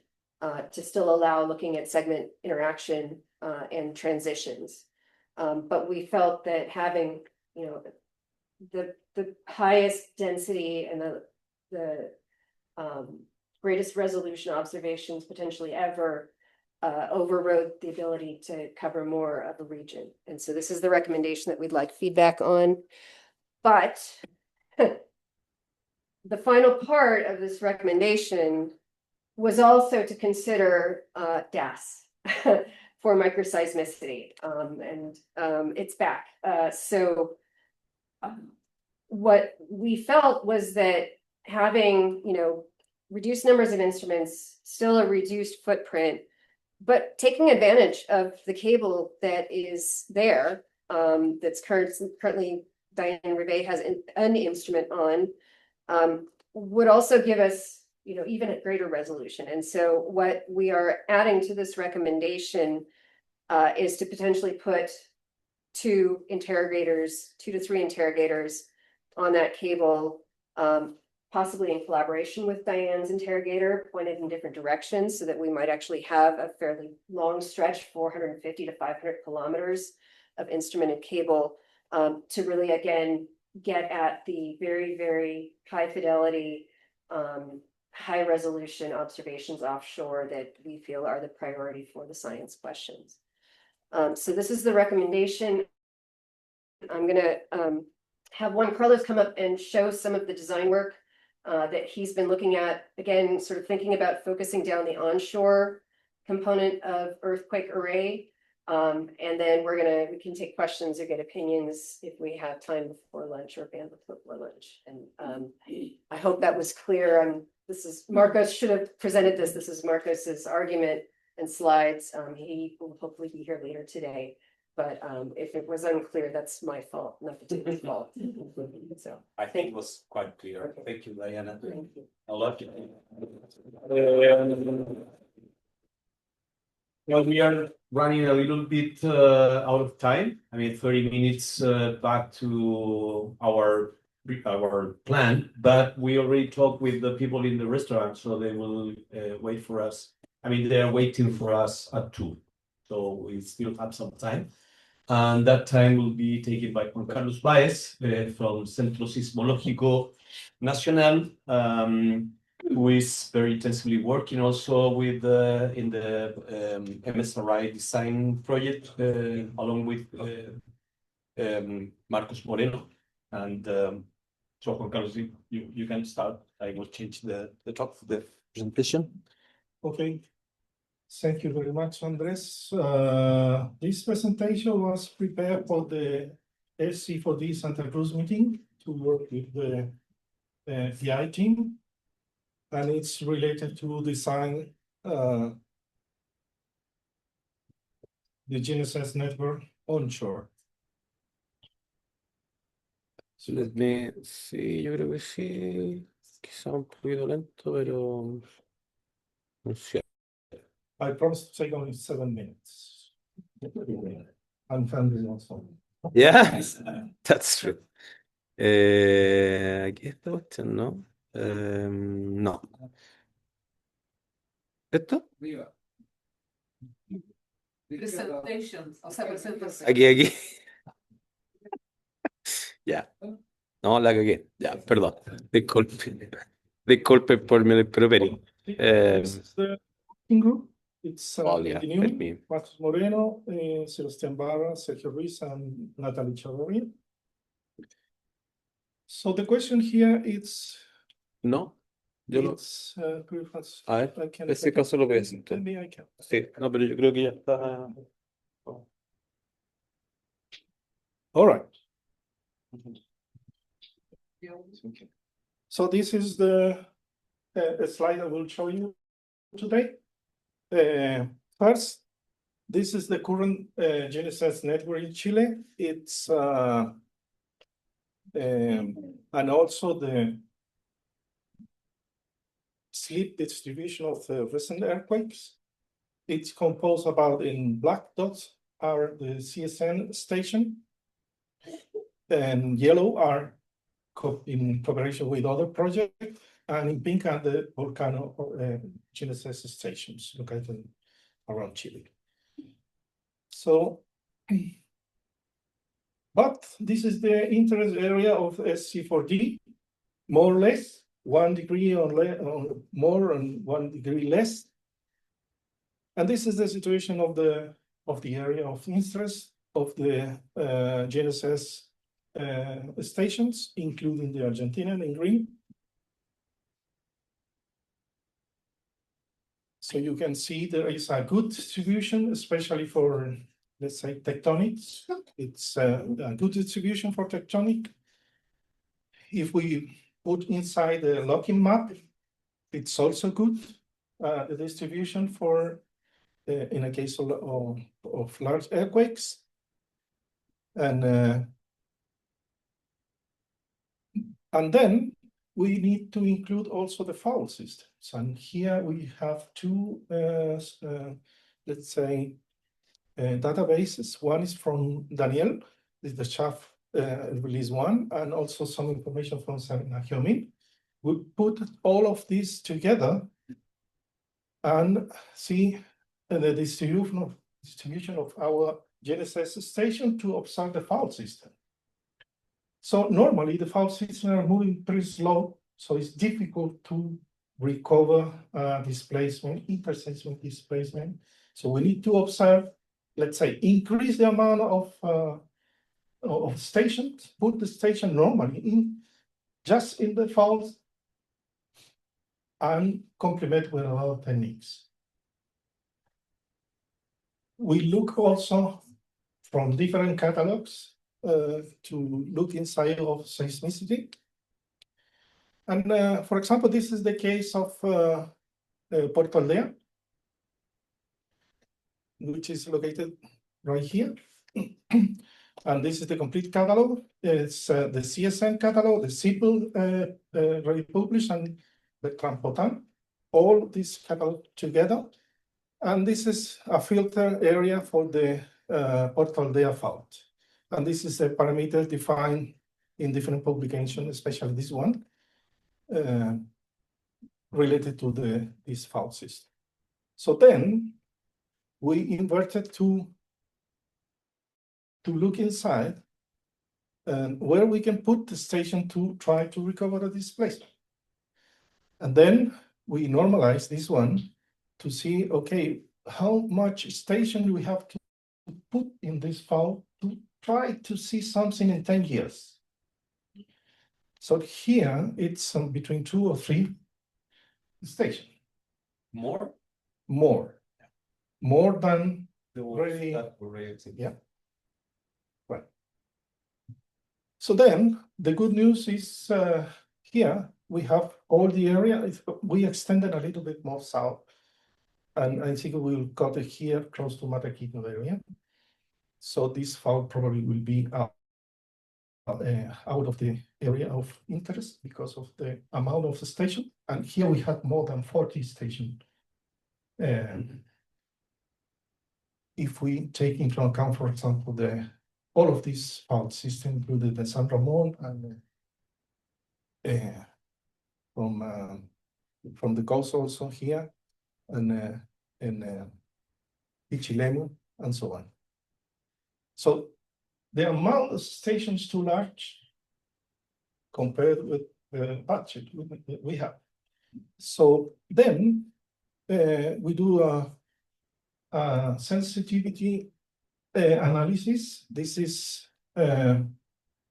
to still allow looking at segment interaction and transitions. But we felt that having, you know, the highest density and the greatest resolution observations potentially ever overrode the ability to cover more of a region. And so this is the recommendation that we'd like feedback on. But the final part of this recommendation was also to consider DAS for microseismicity, and it's back. What we felt was that having, you know, reduced numbers of instruments, still a reduced footprint, but taking advantage of the cable that is there, that's currently Diane Rivet has an instrument on, would also give us, you know, even a greater resolution. And so what we are adding to this recommendation is to potentially put 2 to 3 interrogators on that cable, possibly in collaboration with Diane's interrogator, pointed in different directions, so that we might actually have a fairly long stretch, 450 to 500 kilometers of instrumented cable, to really, again, get at the very, very high fidelity, high resolution observations offshore that we feel are the priority for the science questions. So this is the recommendation. I'm gonna have Juan Carlos come up and show some of the design work that he's been looking at, again, sort of thinking about focusing down the onshore component of earthquake array. And then we can take questions or get opinions if we have time before lunch or bandwidth before lunch. And I hope that was clear. This is Marcos should have presented this. This is Marcos's argument and slides. He will hopefully be here later today. But if it was unclear, that's my fault, not the team's fault. So I think it was quite clear. Okay. Thank you, Diana. thank you. I love it. Well, we are running a little bit out of time. I mean, 30 minutes back to our plan, but we already talked with the people in the restaurant, so they will wait for us. I mean, they are waiting for us at 2, so we still have some time. And that time will be taken by Juan Carlos Baez from Centro Sismológico Nacional, who is very intensively working also with in the MSRI design project, along with Marcos Moreno. And so Juan Carlos, you can start. I will change the top of the presentation. Okay. Thank you very much, Andres. This presentation was prepared for the SC4D Santa Cruz meeting to work with the TI team, and it's related to design the GNSS network onshore. So let me see, yo creo que sí, quizá un poquito lento, pero no sé. I promise to take only 7 minutes. I'm friendly also. Yeah, that's true. Aquí esta cuestión, ¿no? No. ¿Esto? Presentations, o sea, presentaciones. Aquí. Ya. No, la cagué. Ya, perdón. Disculpe por mi improperio. This is the working group. It's yeah, let me- Marcos Moreno, Sebastián Barra, Sergio Ruiz, and Natalie Chavarria. So the question here is, No, yo no. it's pretty fast. A ver, I can- ese caso lo voy a hacer. Maybe I can. Sí, no, pero yo creo que ya está. All right. Okay. So this is the slide I will show you today. First, this is the current GNSS network in Chile. It's and also the sleep distribution of the recent earthquakes. It's composed about in black dots are the CSN station, and yellow are in cooperation with other projects, and in pink are the volcano GNSS stations located around Chile. So, but this is the interest area of SC4D, more or less 1 degree or more and 1 degree less. And this is the situation of the area of interest of the GNSS stations, including the Argentinian in green. So you can see there is a good distribution, especially for, let's say, tectonics. It's a good distribution for tectonic. If we put inside the locking map, it's also good. The distribution for, in a case of large earthquakes. And then we need to include also the fault systems. And here we have two, let's say, databases. One is from Daniel, this is the shaft release 1, and also some information from Hyoming. We put all of this together and see the distribution of our GNSS station to observe the fault system. So normally the fault systems are moving pretty slow, so it's difficult to recover displacement, intersection displacement. So we need to observe, let's say, increase the amount of stations, put the station normally in just in the faults, and complement with other techniques. We look also from different catalogs to look inside of seismicity. And for example, this is the case of Puerto Aldea, which is located right here. And this is the complete catalog. It's the CSN catalog, the CIPL already published, and the Trampotan, all this catalog together. And this is a filter area for the Puerto Aldea fault. And this is a parameter defined in different publications, especially this one, related to this fault system. So then we inverted to look inside and where we can put the station to try to recover the displacement. And then we normalize this one to see, okay, how much station do we have to put in this fault to try to see something in 10 years. So here it's between 2 or 3 stations. More? More than The Really? that already. Yeah. Right. So then the good news is here we have all the area. We extended a little bit more south, and I think we'll cut it here close to Mataquito area. So this fault probably will be out of the area of interest because of the amount of the station. And here we have more than 40 stations. If we take into account, for example, all of these fault systems, including the San Ramon and from the coast also here, and Pichilemu, and so on. So the amount of stations is too large compared with the budget we have. So then we do a sensitivity analysis. This is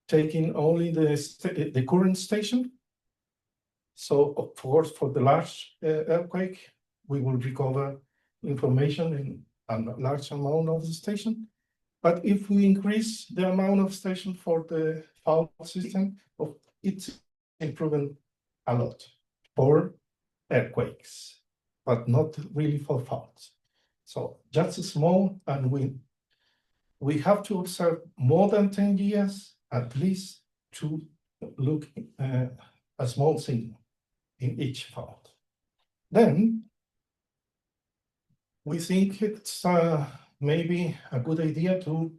taking only the current station. So of course, for the large earthquake, we will recover information in a large amount of the station. But if we increase the amount of station for the fault system, it's improving a lot for earthquakes, but not really for faults. So just small, and we have to observe more than 10 years at least to look a small signal in each fault. Then we think it's maybe a good idea to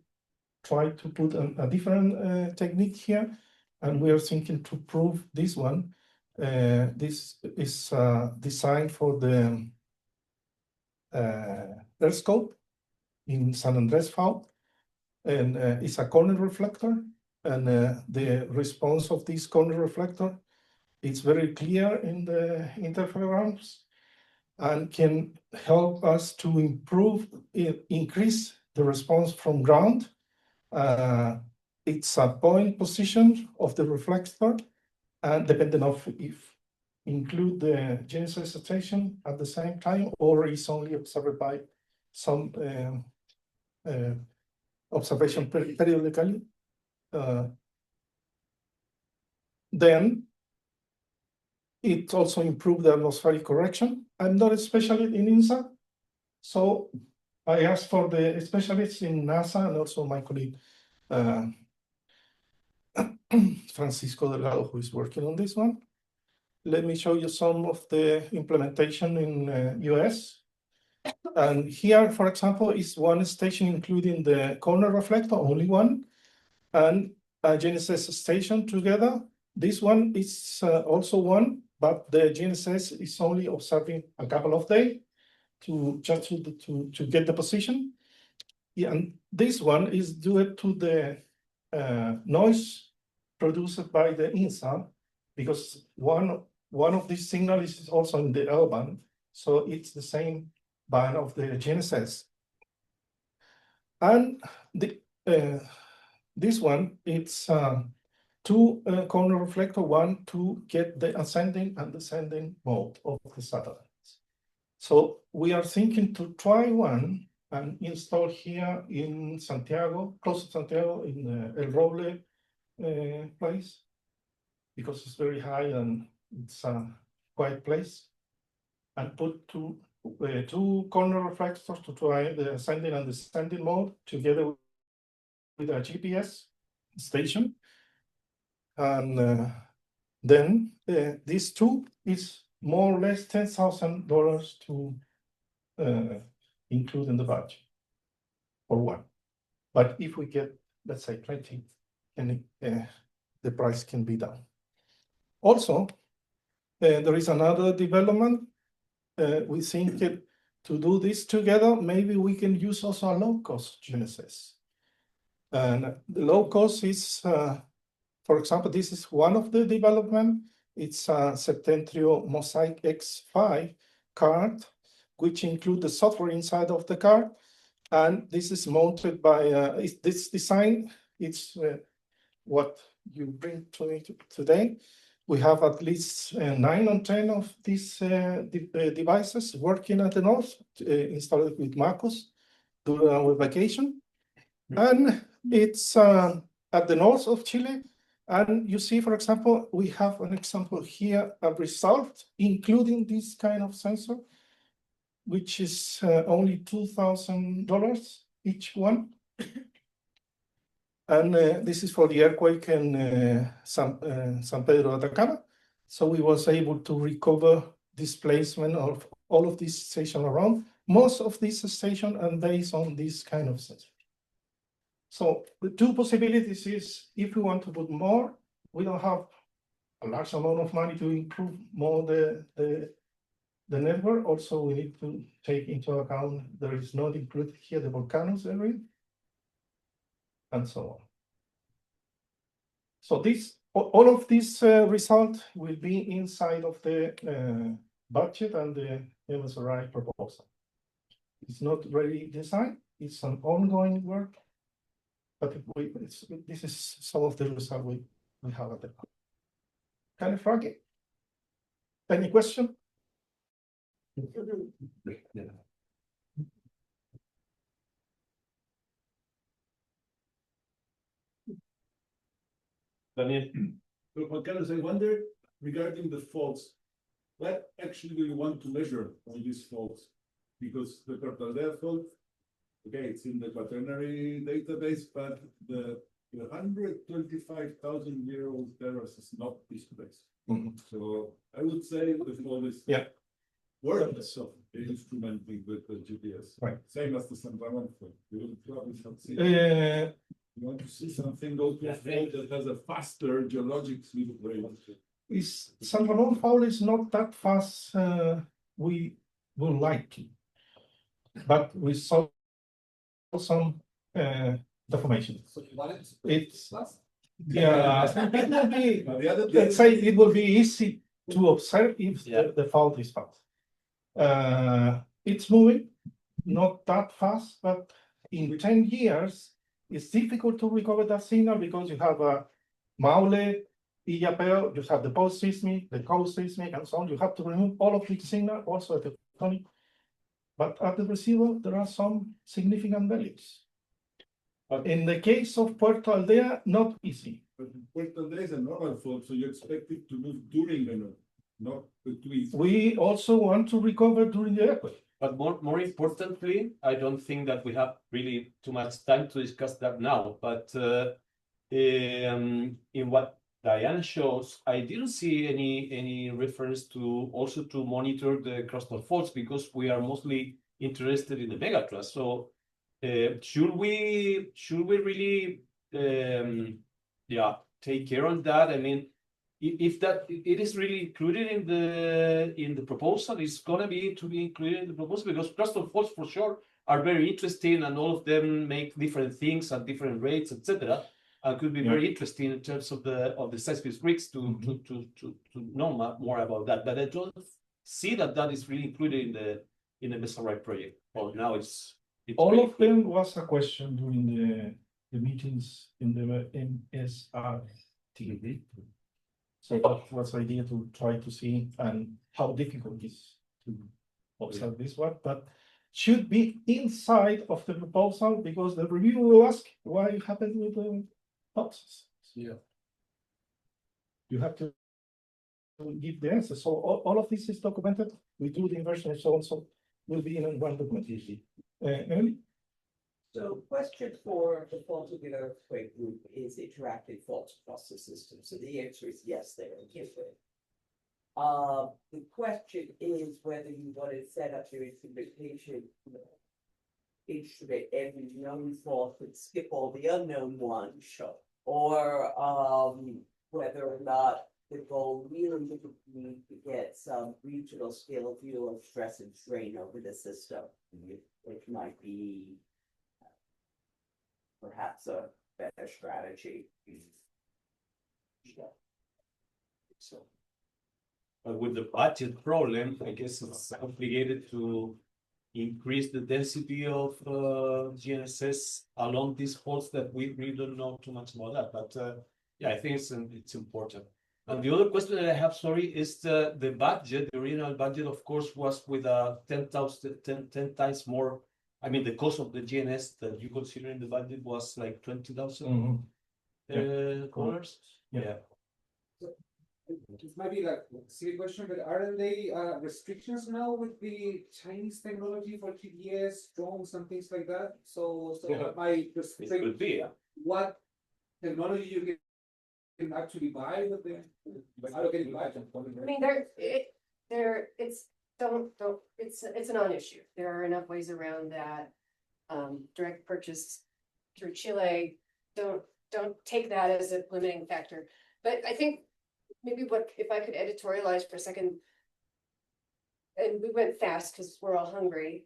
try to put a different technique here. and we are thinking to prove this one. This is designed for the Earth scope in San Andres Fault, and it's a corner reflector, and the response of this corner reflector is very clear in the interferometers and can help us to increase the response from ground. It's a point position of the reflector, and depending on if include the genesis station at the same time, or is only observed by some observation periodically. Then it also improved the atmospheric correction. I'm not a specialist in INSA, so I asked for the specialists in NASA and also my colleague Francisco Delgado, who is working on this one. Let me show you some of the implementation in US. And here, for example, is one station including the corner reflector, only one, and a GNSS station together. This one is also one, but the GNSS is only observing a couple of days to just to get the position. Yeah, and this one is due to the noise produced by the INSA, because one of these signals is also in the L band, so it's the same band of the GNSS. And this one, it's two corner reflector, one to get the ascending and descending mode of the satellites. So we are thinking to try one and install here in Santiago, close to Santiago, in El Roble place, because it's very high and it's a quiet place, and put two corner reflectors to try the ascending and descending mode together with a GPS station. And then these two is more or less $10,000 to include in the budget for one. But if we get, let's say, 20, and the price can be down. Also, there is another development. We think to do this together, maybe we can use also a low-cost GNSS. And the low-cost is, for example, this is one of the development. It's a Septentrio Mosaic X5 card, which include the software inside of the card. And this is mounted by, this design, it's what you bring to me today. We have at least 9 or 10 of these devices working at the north, installed with Marcos during our vacation. And it's at the north of Chile. And you see, for example, we have an example here, a result, including this kind of sensor, which is only $2,000 each one. And this is for the earthquake in San Pedro de Atacama. So we was able to recover displacement of all of these stations around. Most of these stations are based on this kind of sensor. So the two possibilities is, if we want to put more, we don't have a large amount of money to improve more the network. Also, we need to take into account there is not included here the volcanoes area, and so on. So this, all of this result will be inside of the budget and the MSRI proposal. It's not ready design, it's an ongoing work, but this is some of the result we have at the moment. Kind of froggy. Any question? Daniel. Juan Carlos, I wonder regarding the faults, what actually do you want to measure on these faults? Because the Cortaldea fault, okay, it's in the quaternary database, but the 125,000-year-old terrace is not displayed. So I would say the fault is worthless of instrumenting with the GPS. Right. Same as the San Ramon fault. You will probably have seen You want to see something go to a fault that has a faster geologic sleep rate. Is San Ramon Foul is not that fast, we would like to. But we saw some, deformation. It's, yeah, it will be, The other day, let's say it will be easy to observe if Yeah. the fault is fast. It's moving, not that fast, but in 10 years, it's difficult to recover that signal because you have a Maule, Illapel, you have the post-seismic, the co-seismic, and so on. You have to remove all of the signal, also the tonic. But at the receiver, there are some significant values. Okay. In the case of Puerto Aldea, not easy. but Puerto Andrés is a normal fault, so you expect it to move during the node, not between. We also want to recover during the earthquake. But more importantly, I don't think that we have really too much time to discuss that now, but in what Diana shows, I didn't see any reference to also to monitor the crustal faults because we are mostly interested in the megatrust. So should we really take care on that? I mean, if that it is really included in the proposal, it's gonna be included in the proposal because crustal faults for sure are very interesting and all of them make different things at different rates, etc. And could be very interesting in terms of the seismic risks to know more about that. But I don't see that is really included in the Mesarite project. Well, now it's All really of them was a question during the meetings in the MSRT. So that was the idea to try to see and how difficult it is to observe this one, but should be inside of the proposal because the review will ask what happened with the boxes. Yeah. You have to give the answer. So all of this is documented. We do the inversion and so on. So will be in one document usually. Emily? So question for the faulted earthquake group is interactive faults across the system. So the answer is yes, they are given. The question is whether you want to set up your instrumentation instrument every known fault and skip all the unknown ones. Sure. Or whether or not the goal really would be to get some regional scale view of stress and strain over the system, which might be perhaps a better strategy. So. But with the budget problem, I guess it's complicated to increase the density of GNSS along these faults that we really don't know too much about that. But yeah, I think it's important. And the other question that I have, sorry, is the budget. The original budget, of course, was with 10 times more. I mean, the cost of the GNS that you consider in the budget was like $20,000 dollars. Yeah. This might be like a silly question, but aren't they restrictions now with the Chinese technology for GPS, drones, and things like that? So my It could be, yeah. what technology you can actually buy with the allocated budget? I mean, it's a non-issue. There are enough ways around that. Direct purchase through Chile, don't take that as a limiting factor. But I think maybe if I could editorialize for a second, and we went fast because we're all hungry.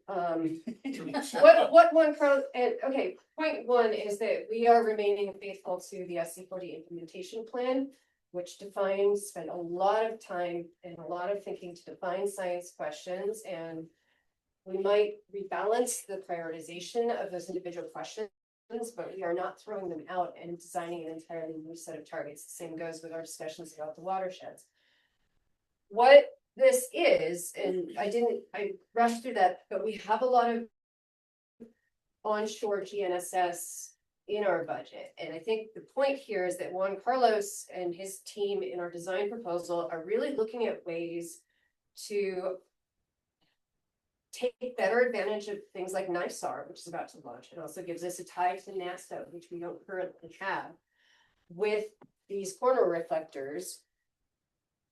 Point one is that we are remaining faithful to the SC40 implementation plan, which spent a lot of time and a lot of thinking to define science questions, and we might rebalance the prioritization of those individual questions, but we are not throwing them out and designing an entirely new set of targets. The same goes with our discussions about the watersheds. What this is, and I rushed through that, but we have a lot of onshore GNSS in our budget. And I think the point here is that Juan Carlos and his team in our design proposal are really looking at ways to take better advantage of things like NISAR, which is about to launch. It also gives us a tie to NASA, which we don't currently have, with these corner reflectors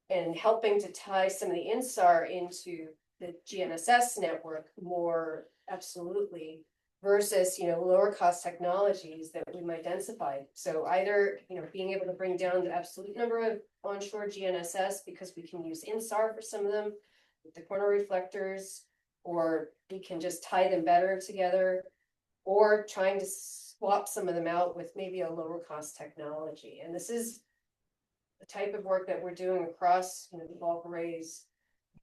and helping to tie some of the INSAR into the GNSS network more absolutely versus, lower cost technologies that we might densify. So either, being able to bring down the absolute number of onshore GNSS because we can use INSAR for some of them with the corner reflectors, or we can just tie them better together, or trying to swap some of them out with maybe a lower cost technology. And this is the type of work that we're doing across, the bulk arrays,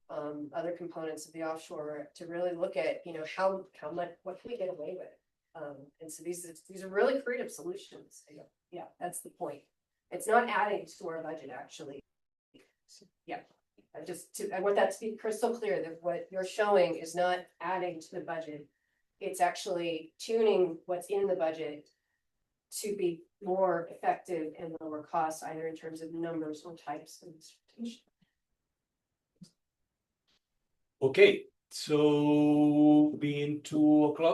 other components of the offshore to really look at, how much, what can we get away with? And so these are really creative solutions. Yeah, that's the point. It's not adding to our budget, actually. Yeah, I want that to be crystal clear that what you're showing is not adding to the budget. It's actually tuning what's in the budget to be more effective and lower cost, either in terms of numbers or types of instrumentation. Okay, so being 2 o'clock.